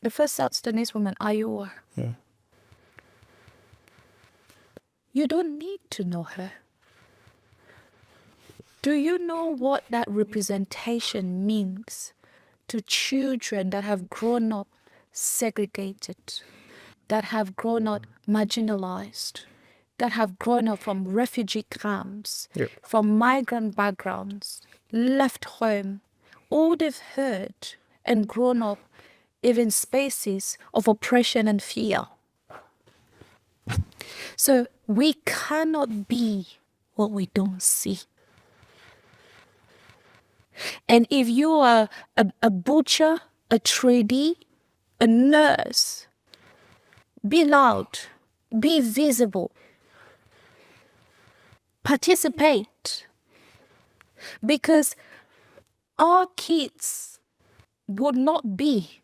first South Sudanese woman, Iowa. Yeah. You don't need to know her. Do you know what that representation means to children that have grown up segregated, that have grown up marginalized, that have grown up from refugee camps, from migrant backgrounds, left home? All they've heard and grown up in spaces of oppression and fear. So We cannot be what we don't see. And if you are a butcher, a tradie, a nurse, be loud, be visible, participate. Because our kids would not be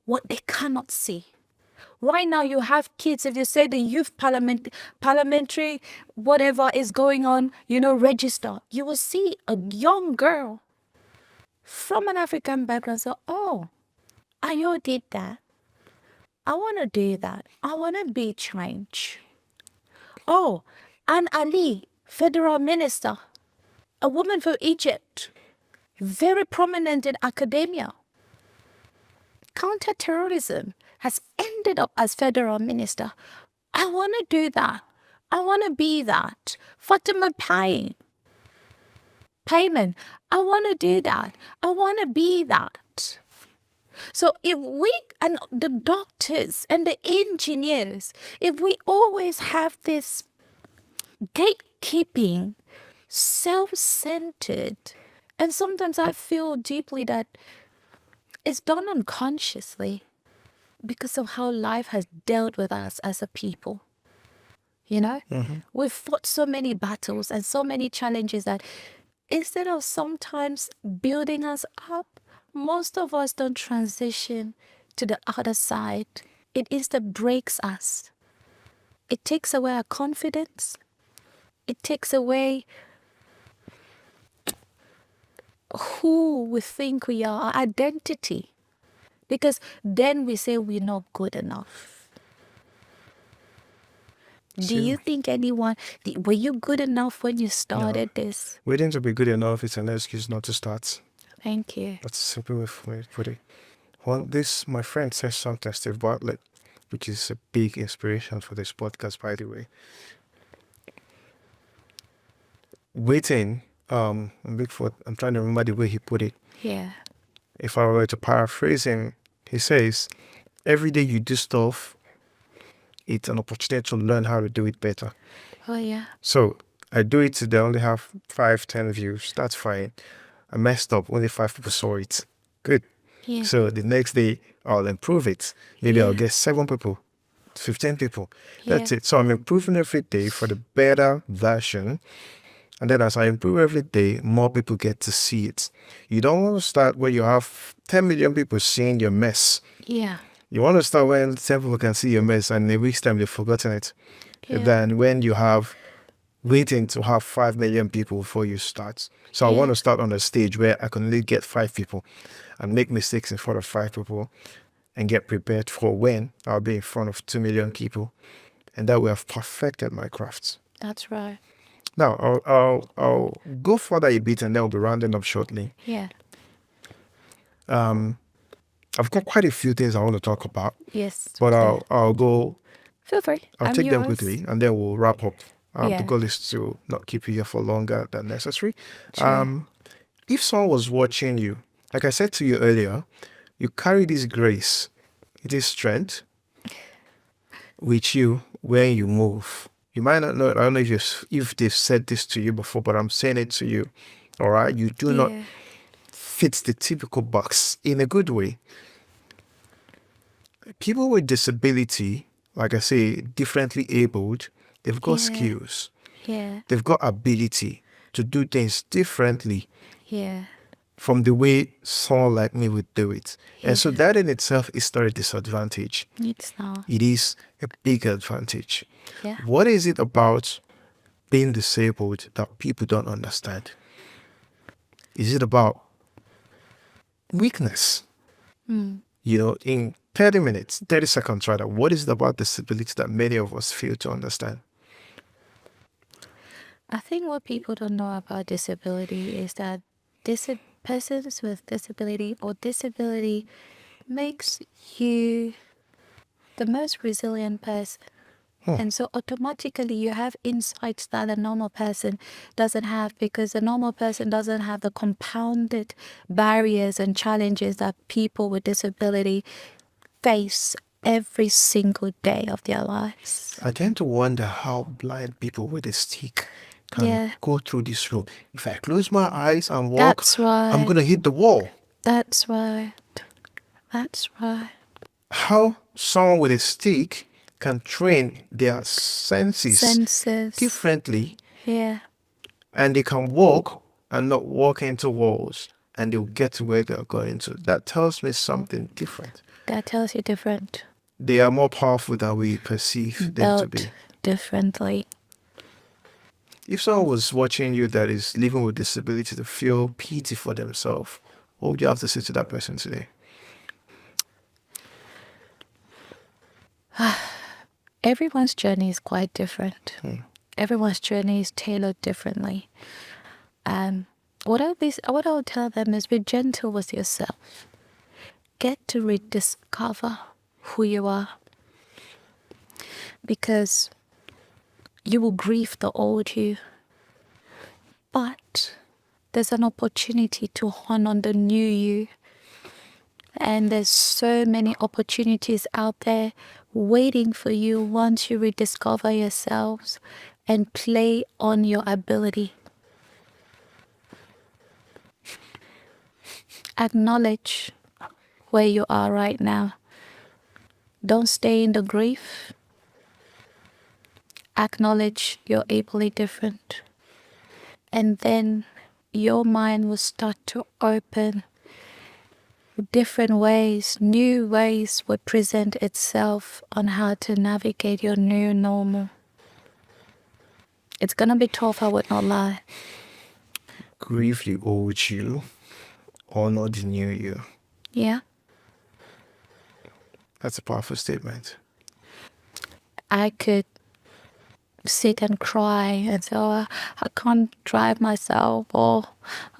what they cannot see. Right now you have kids, if you say the youth parliamentary, whatever is going on, register, you will see a young girl from an African background say, oh, Ayo did that. I want to do that. I want to be change. Oh, Anne Ali, federal minister, a woman from Egypt, very prominent in academia. Counterterrorism has ended up as federal minister. I want to do that. I want to be that. Fatima Payment. I want to do that. I want to be that. So if we, and the doctors and the engineers, if we always have this gatekeeping, self-centered, and sometimes I feel deeply that it's done unconsciously because of how life has dealt with us as a people. We've fought so many battles and so many challenges that instead of sometimes building us up, most of us don't transition to the other side. It instead breaks us. It takes away our confidence. It takes away who we think we are, our identity. Because then we say we're not good enough. Do you think were you good enough when you started this? Waiting to be good enough is an excuse not to start. Thank you. That's a simple way to put it. Well, my friend says something, Steve Bartlett, which is a big inspiration for this podcast, by the way. Waiting, Bigfoot, I'm trying to remember the way he put it. Yeah. If I were to paraphrase him, he says, every day you do stuff, it's an opportunity to learn how to do it better. Oh, yeah. So I do it today, I only have 5-10 views. That's fine. I messed up, only 5 people saw it. Good. Yeah. So the next day, I'll improve it. Maybe I'll get 7 people, 15 people. That's it. So I'm improving every day for the better version. And then as I improve every day, more people get to see it. You don't want to start where you have 10 million people seeing your mess. Yeah. You want to start when 10 people can see your mess and in a week's time they've forgotten it. Yeah. Than when you have waiting to have 5 million people before you start. So I want to start on a stage where I can only get 5 people and make mistakes in front of 5 people and get prepared for when I'll be in front of 2 million people. And that way I've perfected my craft. That's right. Now, I'll go further a bit and then we'll be rounding up shortly. Yeah. I've got quite a few things I want to talk about. Yes. But I'll go. Feel free. I'll take them quickly and then we'll wrap up. The goal is to not keep you here for longer than necessary. Sure. If someone was watching you, like I said to you earlier, you carry this grace, it is strength with you when you move. You might not know, I don't know if they've said this to you before, but I'm saying it to you. All right? You do not fit the typical box in a good way. People with disability, like I say, differently abled, they've got skills. Yeah. They've got ability to do things differently. Yeah. From the way someone like me would do it. And so that in itself is not a disadvantage. It's not. It is a big advantage. Yeah. What is it about being disabled that people don't understand? Is it about weakness? In 30 seconds rather, what is it about disability that many of us fail to understand? I think what people don't know about disability is that persons with disability or disability makes you the most resilient person. And so automatically you have insights that a normal person doesn't have, because a normal person doesn't have the compounded barriers and challenges that people with disability face every single day of their lives. I tend to wonder how blind people with a stick can go through this room. If I close my eyes and walk, That's right. I'm going to hit the wall. That's right. That's right. How someone with a stick can train their senses differently. Yeah. And they can walk and not walk into walls, and they'll get to where they're going to. That tells me something different. That tells you different. They are more powerful than we perceive them to be. Differently. If someone was watching you that is living with disability to feel pity for themselves, what would you have to say to that person today? Everyone's journey is quite different. Everyone's journey is tailored differently. What I'll tell them is be gentle with yourself. Get to rediscover who you are. Because you will grieve the old you. But there's an opportunity to hone on the new you. And there's so many opportunities out there waiting for you once you rediscover yourselves and play on your ability. Acknowledge where you are right now. Don't stay in the grief. Acknowledge you're ably different. And then your mind will start to open. Different ways, new ways will present itself on how to navigate your new normal. It's gonna be tough, I would not lie. Grieve the old you, honor the new you. Yeah. That's a powerful statement. I could sit and cry and say, oh, I can't drive myself, or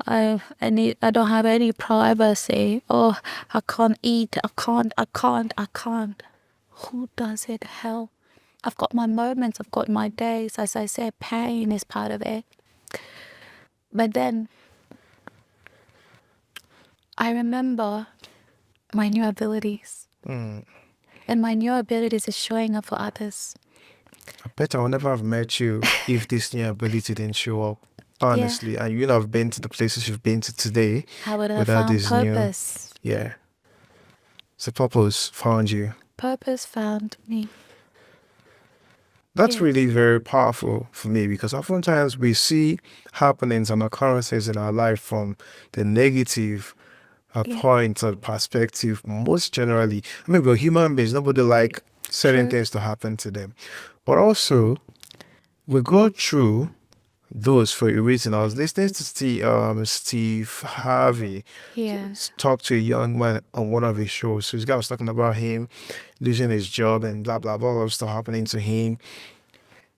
I don't have any privacy, or I can't eat, I can't. Who does it? Hell. I've got my moments, I've got my days. As I said, pain is part of it. But then I remember my new abilities. And my new abilities is showing up for others. I bet I would never have met you if this new ability didn't show up, honestly. And you would have been to the places you've been to today. I would have without found this purpose. Yeah. So purpose found you. Purpose found me. That's really very powerful for me, because oftentimes we see happenings and occurrences in our life from the negative point or perspective. Most generally, I mean, we're human beings. Nobody like certain things to happen to them. But also, we go through those for a reason. I was listening to Steve Harvey talk to a young man on one of his shows. So this guy was talking about him losing his job and blah, blah, blah, all of stuff happening to him.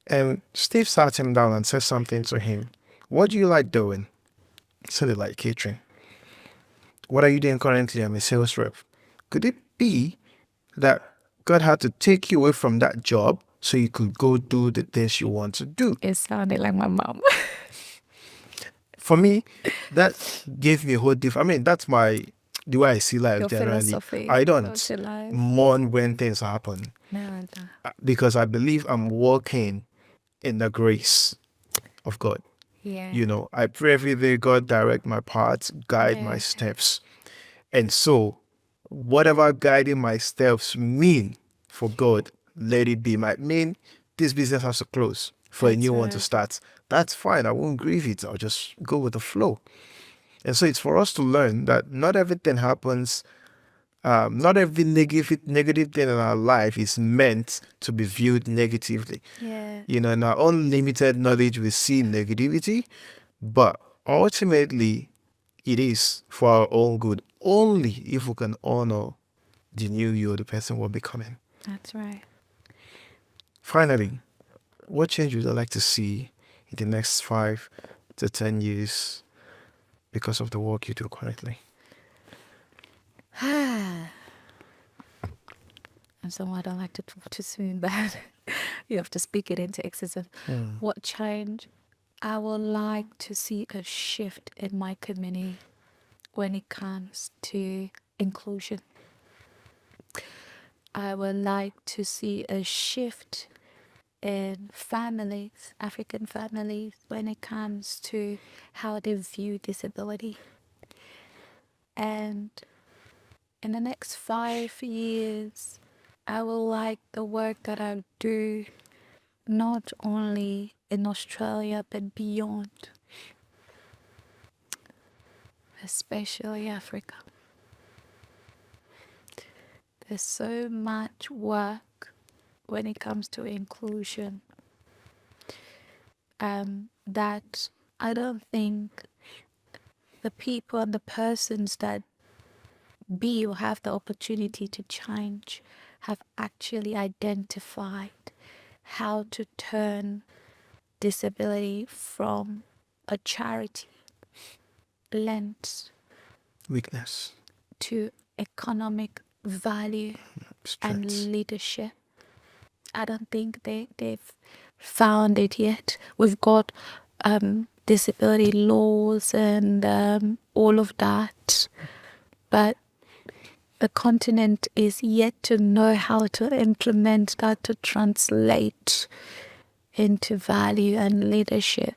And Steve sat him down and said something to him. What do you like doing? He said, I like catering. What are you doing currently? I'm a sales rep. Could it be that God had to take you away from that job so you could go do the things you want to do? It sounded like my mom. For me, that gave me a whole different... I mean, that's the way I see life. Your generally. Philosophy. I don't mourn when things happen. No, I don't. Because I believe I'm walking in the grace of God. Yeah. You know, I pray every day, God direct my paths, guide my steps. And so, whatever guiding my steps mean for God, let it be. Might mean this business has to close for a new one to start. That's fine. I won't grieve it. I'll just go with the flow. And so it's for us to learn that not everything happens. Not every negative thing in our life is meant to be viewed negatively. Yeah. You know, in our own limited knowledge, we see negativity, but ultimately, it is for our own good. Only if we can honor the new you, the person we're becoming. That's right. Finally, what change would you like to see in the next 5 to 10 years because of the work you do currently? And so I don't like to talk too soon, but you have to speak it into existence. What change? I would like to see a shift in my community when it comes to inclusion. I would like to see a shift in families, African families, when it comes to how they view disability. And in the next 5 years, I will like the work that I do, not only in Australia, but beyond, especially Africa. There's so much work when it comes to inclusion that I don't think the people and the persons that be or have the opportunity to change have actually identified how to turn disability from a charity lens Weakness. to economic value and Strength. leadership. I don't think they've found it yet. We've got disability laws and all of that, but the continent is yet to know how to implement that, to translate into value and leadership.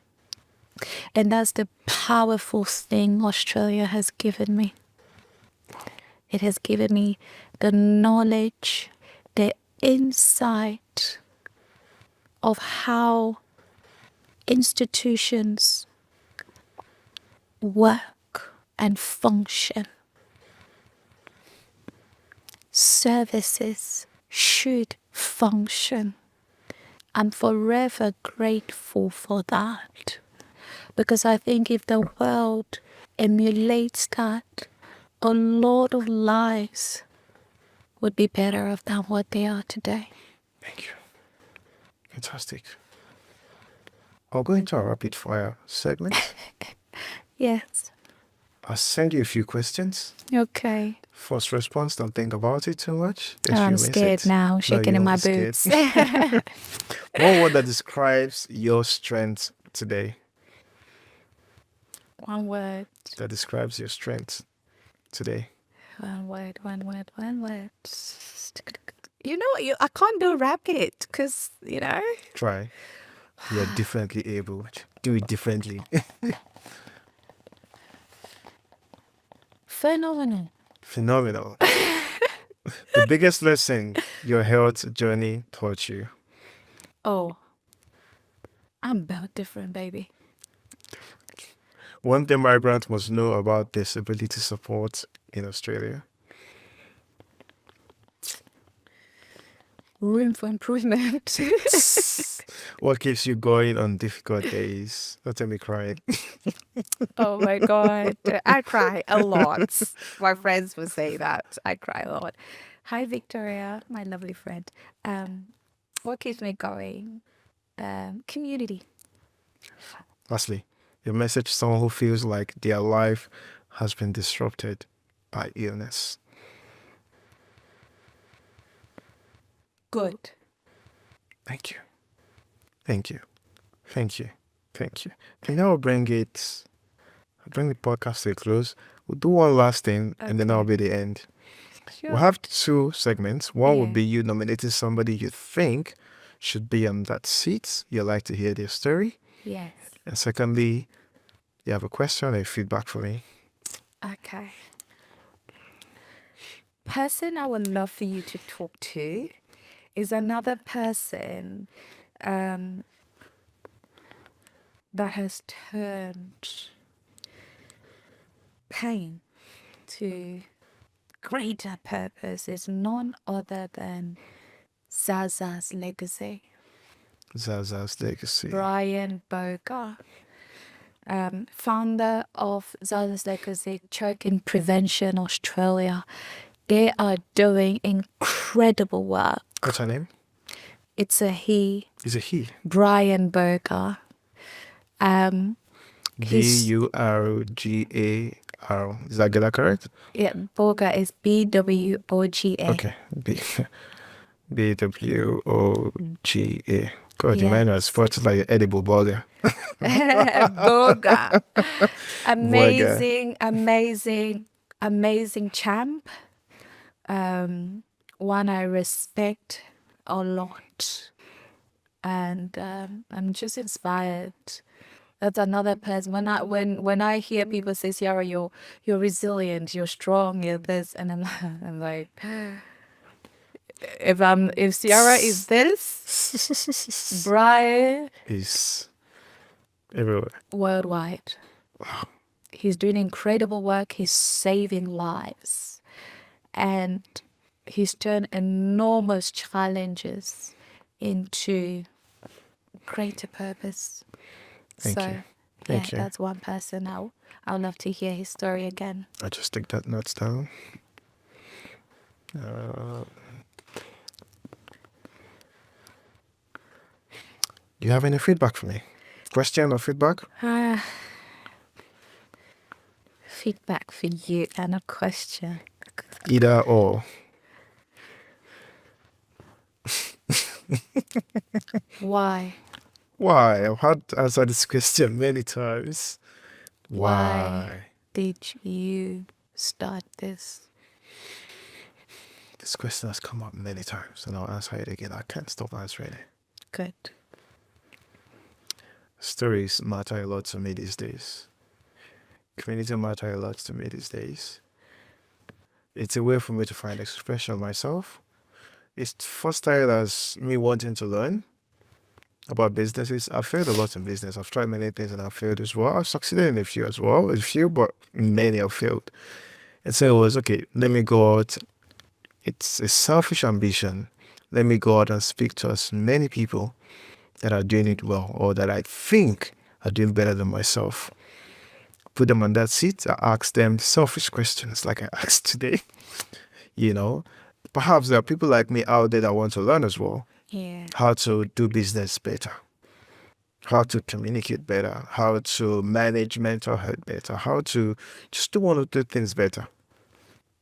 And that's the powerful thing Australia has given me. It has given me the knowledge, the insight of how institutions work and function. Services should function. I'm forever grateful for that, because I think if the world emulates that, a lot of lives would be better off than what they are today. Thank you. Fantastic. I'll go into our rapid fire segment. Yes. I'll send you a few questions. Okay. First response, don't think about it too much. Oh, I'm scared now, shaking in my boots. One word that describes your strength today. One word. That describes your strength today. One word. You know, I can't do rapid because, Try. You're differently able. Do it differently. Phenomenal. Phenomenal. The biggest lesson your health journey taught you. Oh, I'm built different, baby. One thing migrants must know about disability support in Australia. Room for improvement. What keeps you going on difficult days? Don't tell me crying. Oh my God. I cry a lot. My friends will say that. I cry a lot. Hi, Victoria, my lovely friend. What keeps me going? Community. Lastly, your message to someone who feels like their life has been disrupted by illness. Good. Thank you. Thank you. Thank you. Thank you. And now I'll bring the podcast to a close. We'll do one last thing and then that'll be the end. Sure. We'll have 2 segments. One would Yeah. be you nominating somebody you think should be on that seat. You'd like to hear their story. Yes. And secondly, you have a question or feedback for me. Okay. Person I would love for you to talk to is another person that has turned pain to greater purpose. Is none other than Zaza's legacy. Zaza's legacy. Brian Boga, founder of Zaza's Legacy Choking Prevention Australia. They are doing incredible work. What's her name? It's a he. Is it he? Brian Boga. Burgar. Is that correct? Yeah, Boga is BWOGA. Okay. BWOGA. God, you might as well like an edible burger. Boga. Amazing champ. one I respect a lot, and I'm just inspired. That's another person. When I hear people say, Ciara, you're resilient, you're strong, you're this, and I'm like, if Ciara is this, Brian is everywhere. worldwide. He's doing incredible work. He's saving lives, and he's turned enormous challenges into greater purpose. Thank you. Yeah, Thank you. that's one person I'd love to hear his story again. I just take that notes down. Do you have any feedback for me? Question or feedback? Feedback for you and a question. Either or. Why? Why? I've had to answer this question many times. Why? Did you start this? This question has come up many times, and I'll answer it again. I can't stop answering it. Good. Stories matter a lot to me these days. Community matter a lot to me these days. It's a way for me to find expression of myself. It's first time as me wanting to learn about businesses. I've failed a lot in business. I've tried many things and I've failed as well. I've succeeded in a few as well. A few, but many have failed. And so it was, okay, let me go out. It's a selfish ambition. Let me go out and speak to as many people that are doing it well or that I think are doing better than myself. Put them on that seat. I ask them selfish questions like I asked today. You know, perhaps there are people like me out there that want to learn as well. Yeah. How to do business better, how to communicate better, how to manage mental health better, how to just do one or two things better.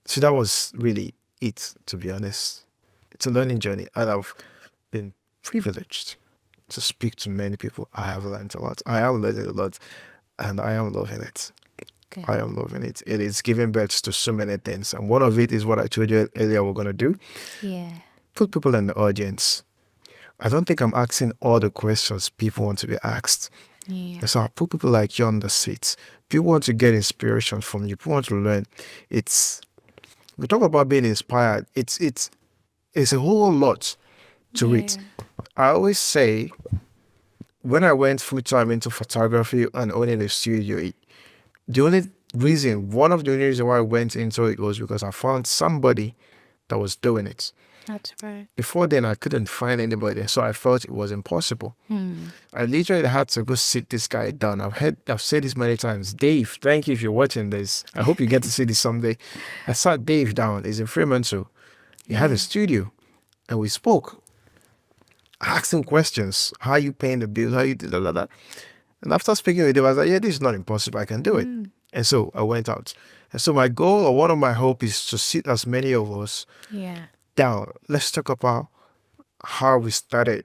So that was really it, to be honest. It's a learning journey, and I've been privileged to speak to many people. I have learned a lot. I am learning a lot, and I am loving it. Good. I am loving it. It is giving birth to so many things, and one of it is what I told you earlier we're going to do. Yeah. Put people in the audience. I don't think I'm asking all the questions people want to be asked. Yeah. So I put people like you on the seats. People want to get inspiration from you. People want to learn. We talk about being inspired. It's a whole lot to it. I always say, when I went full time into photography and owning a studio, one of the only reasons why I went into it was because I found somebody that was doing it. That's right. Before then, I couldn't find anybody, so I felt it was impossible. I literally had to go sit this guy down. I've said this many times. Dave, thank you if you're watching this. I hope you get to see this someday. I sat Dave down. He's in Fremantle. He had a studio, and we spoke. I asked him questions. How are you paying the bills? How you do that? And after speaking with him, I was like, yeah, this is not impossible. I can do it. And so I went out. And so my goal, or one of my hope, is to sit as many of us down. Let's talk about how we started,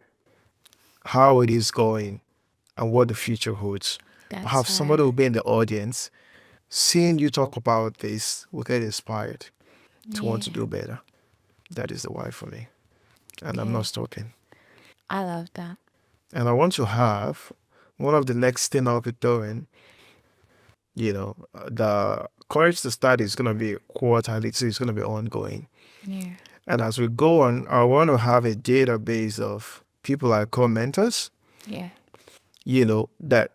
how it is going, and what the future holds. Perhaps somebody will be in the audience. Seeing you talk about this will get inspired to want to do better. That is the why for me. And I'm not stopping. I love that. And I want to have one of the next thing I'll be doing, the Courage to Start is going to be quarterly, so it's going to be ongoing. Yeah. And as we go on, I want to have a database of people I call mentors. Yeah. That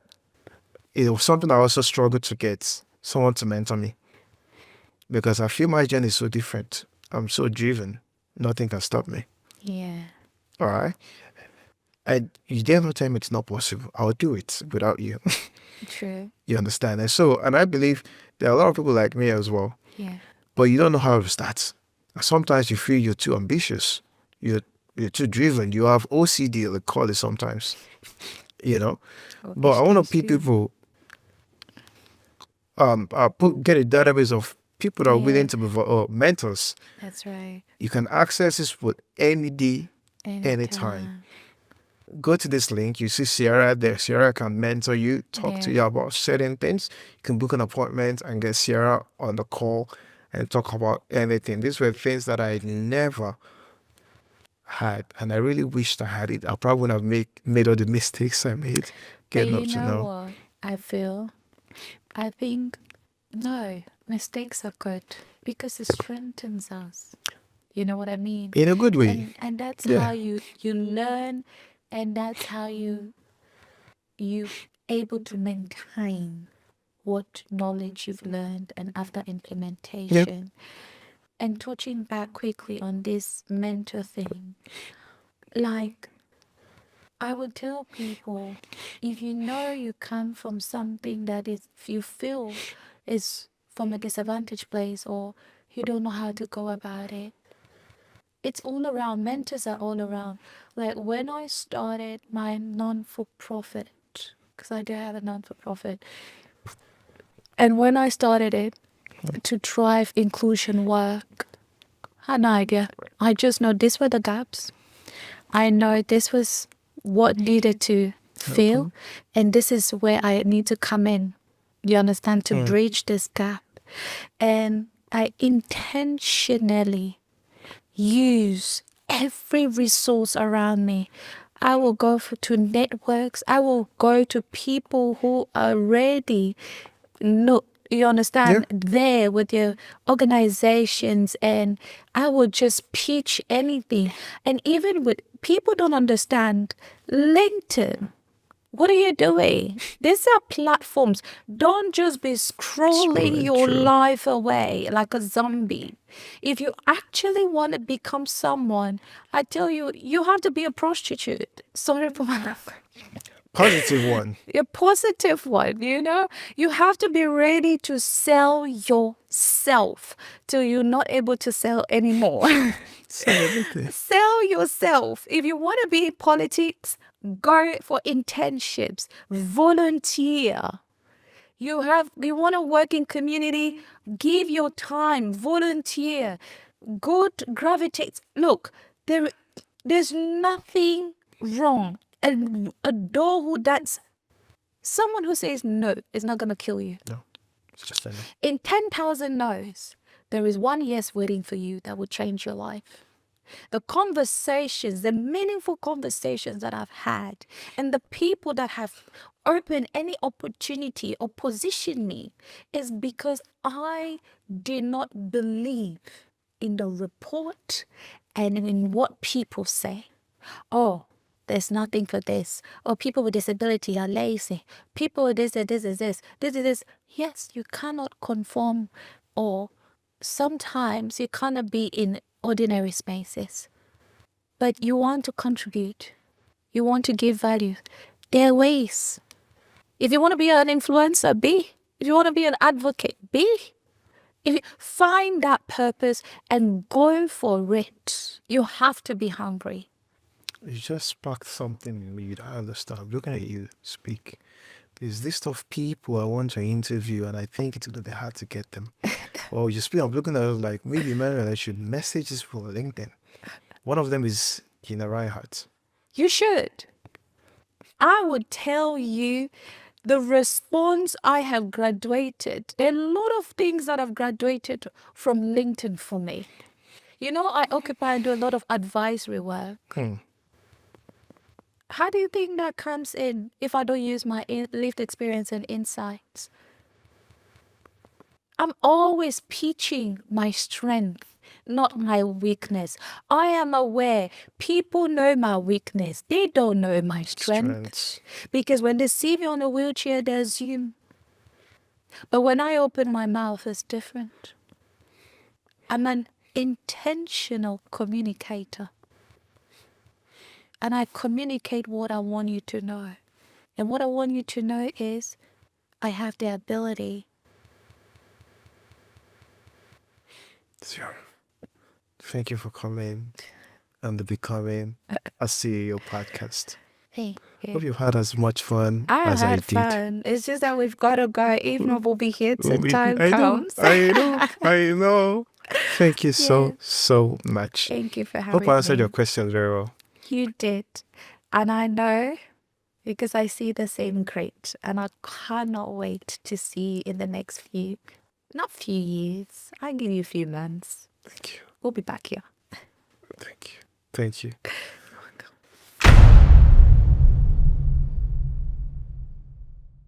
it was something I also struggled to get someone to mentor me. Because I feel my journey is so different. I'm so driven. Nothing can stop me. Yeah. All right? And you dare not tell me it's not possible. I'll do it without you. True. You understand? And I believe there are a lot of people like me as well. Yeah. But you don't know how to start. Sometimes you feel you're too ambitious. You're too driven. You have OCD, they call it sometimes. But I want to pick people, get a database of people that are willing to be mentors. That's right. You can access this with any day, anytime. Go to this link. You see Ciara there. Ciara can mentor you, talk to you about certain things. You can book an appointment and get Ciara on the call and talk about anything. These were things that I never had, and I really wished I had it. I probably wouldn't have made all the mistakes I made But getting you up to know now. what I feel? I think, no, mistakes are good because it strengthens us. You know what I mean? In a good way. And that's Yeah. how you learn, and that's how you able to maintain what knowledge you've learned and after implementation. And touching back quickly on this mentor thing, like I would tell people, if you know you come from something that is you feel is from a disadvantaged place, or you don't know how to go about it, it's all around. Mentors are all around. Like when I started my non-for-profit, because I do have a non-for-profit, and when I started it to drive inclusion work, I had no idea. I just know these were the gaps. I know this was what needed to fill, and this is where I need to come in. You understand? To bridge this gap. And I intentionally use every resource around me. I will go to networks. I will go to people who are ready. No, you understand? There with their organizations, and I will just pitch anything. And even with people don't understand LinkedIn. What are you doing? These are platforms. Don't just be scrolling your life away like a zombie. If you actually want to become someone, I tell you, you have to be a prostitute. Sorry for my language. Positive one. A positive one, you know? You have to be ready to sell yourself till you're not able to sell anymore. Sell yourself. If you want to be in politics, go for internships, volunteer. You want to work in community, give your time, volunteer. Good gravitates. Look, there's nothing wrong. And a door that's someone who says no is not going to kill you. No, it's just a no. In 10,000 no's, there is one yes waiting for you that will change your life. The conversations, the meaningful conversations that I've had, and the people that have opened any opportunity or positioned me is because I did not believe in the report and in what people say. Oh, there's nothing for this. Or people with disability are lazy. People with this. Yes, you cannot conform, or sometimes you cannot be in ordinary spaces. But you want to contribute. You want to give value. There are ways. If you want to be an influencer, be. If you want to be an advocate, be. If you find that purpose and go for it, you have to be hungry. You just sparked something in me. You don't understand. I'm looking at you speak. There's this of people I want to interview, and I think it's going to be hard to get them. Or you speak, I'm looking at it like, maybe, man, I should message this for LinkedIn. One of them is Gina Reinhardt. You should. I would tell you the response I have graduated. There are a lot of things that have graduated from LinkedIn for me. You know, I occupy and do a lot of advisory work. How do you think that comes in if I don't use my lived experience and insights? I'm always pitching my strength, not my weakness. I am aware people know my weakness. They don't know my strength. Because when they see me on a wheelchair, they assume. But when I open my mouth, it's different. I'm an intentional communicator. And I communicate what I want you to know. And what I want you to know is I have the ability. Ciara, thank you for coming and the Becoming a CEO podcast. Thank you. Hope you've had as much fun as I did. Fun. It's just that we've got to go. Even if we'll be here till time I comes. I know. Thank you so much. Thank you for having me. Hope I answered your questions very well. You did. And I know because I see the same great. And I cannot wait to see you in the next few. Not few years. I give you a few months. Thank you. We'll be back here. Thank you. Thank you.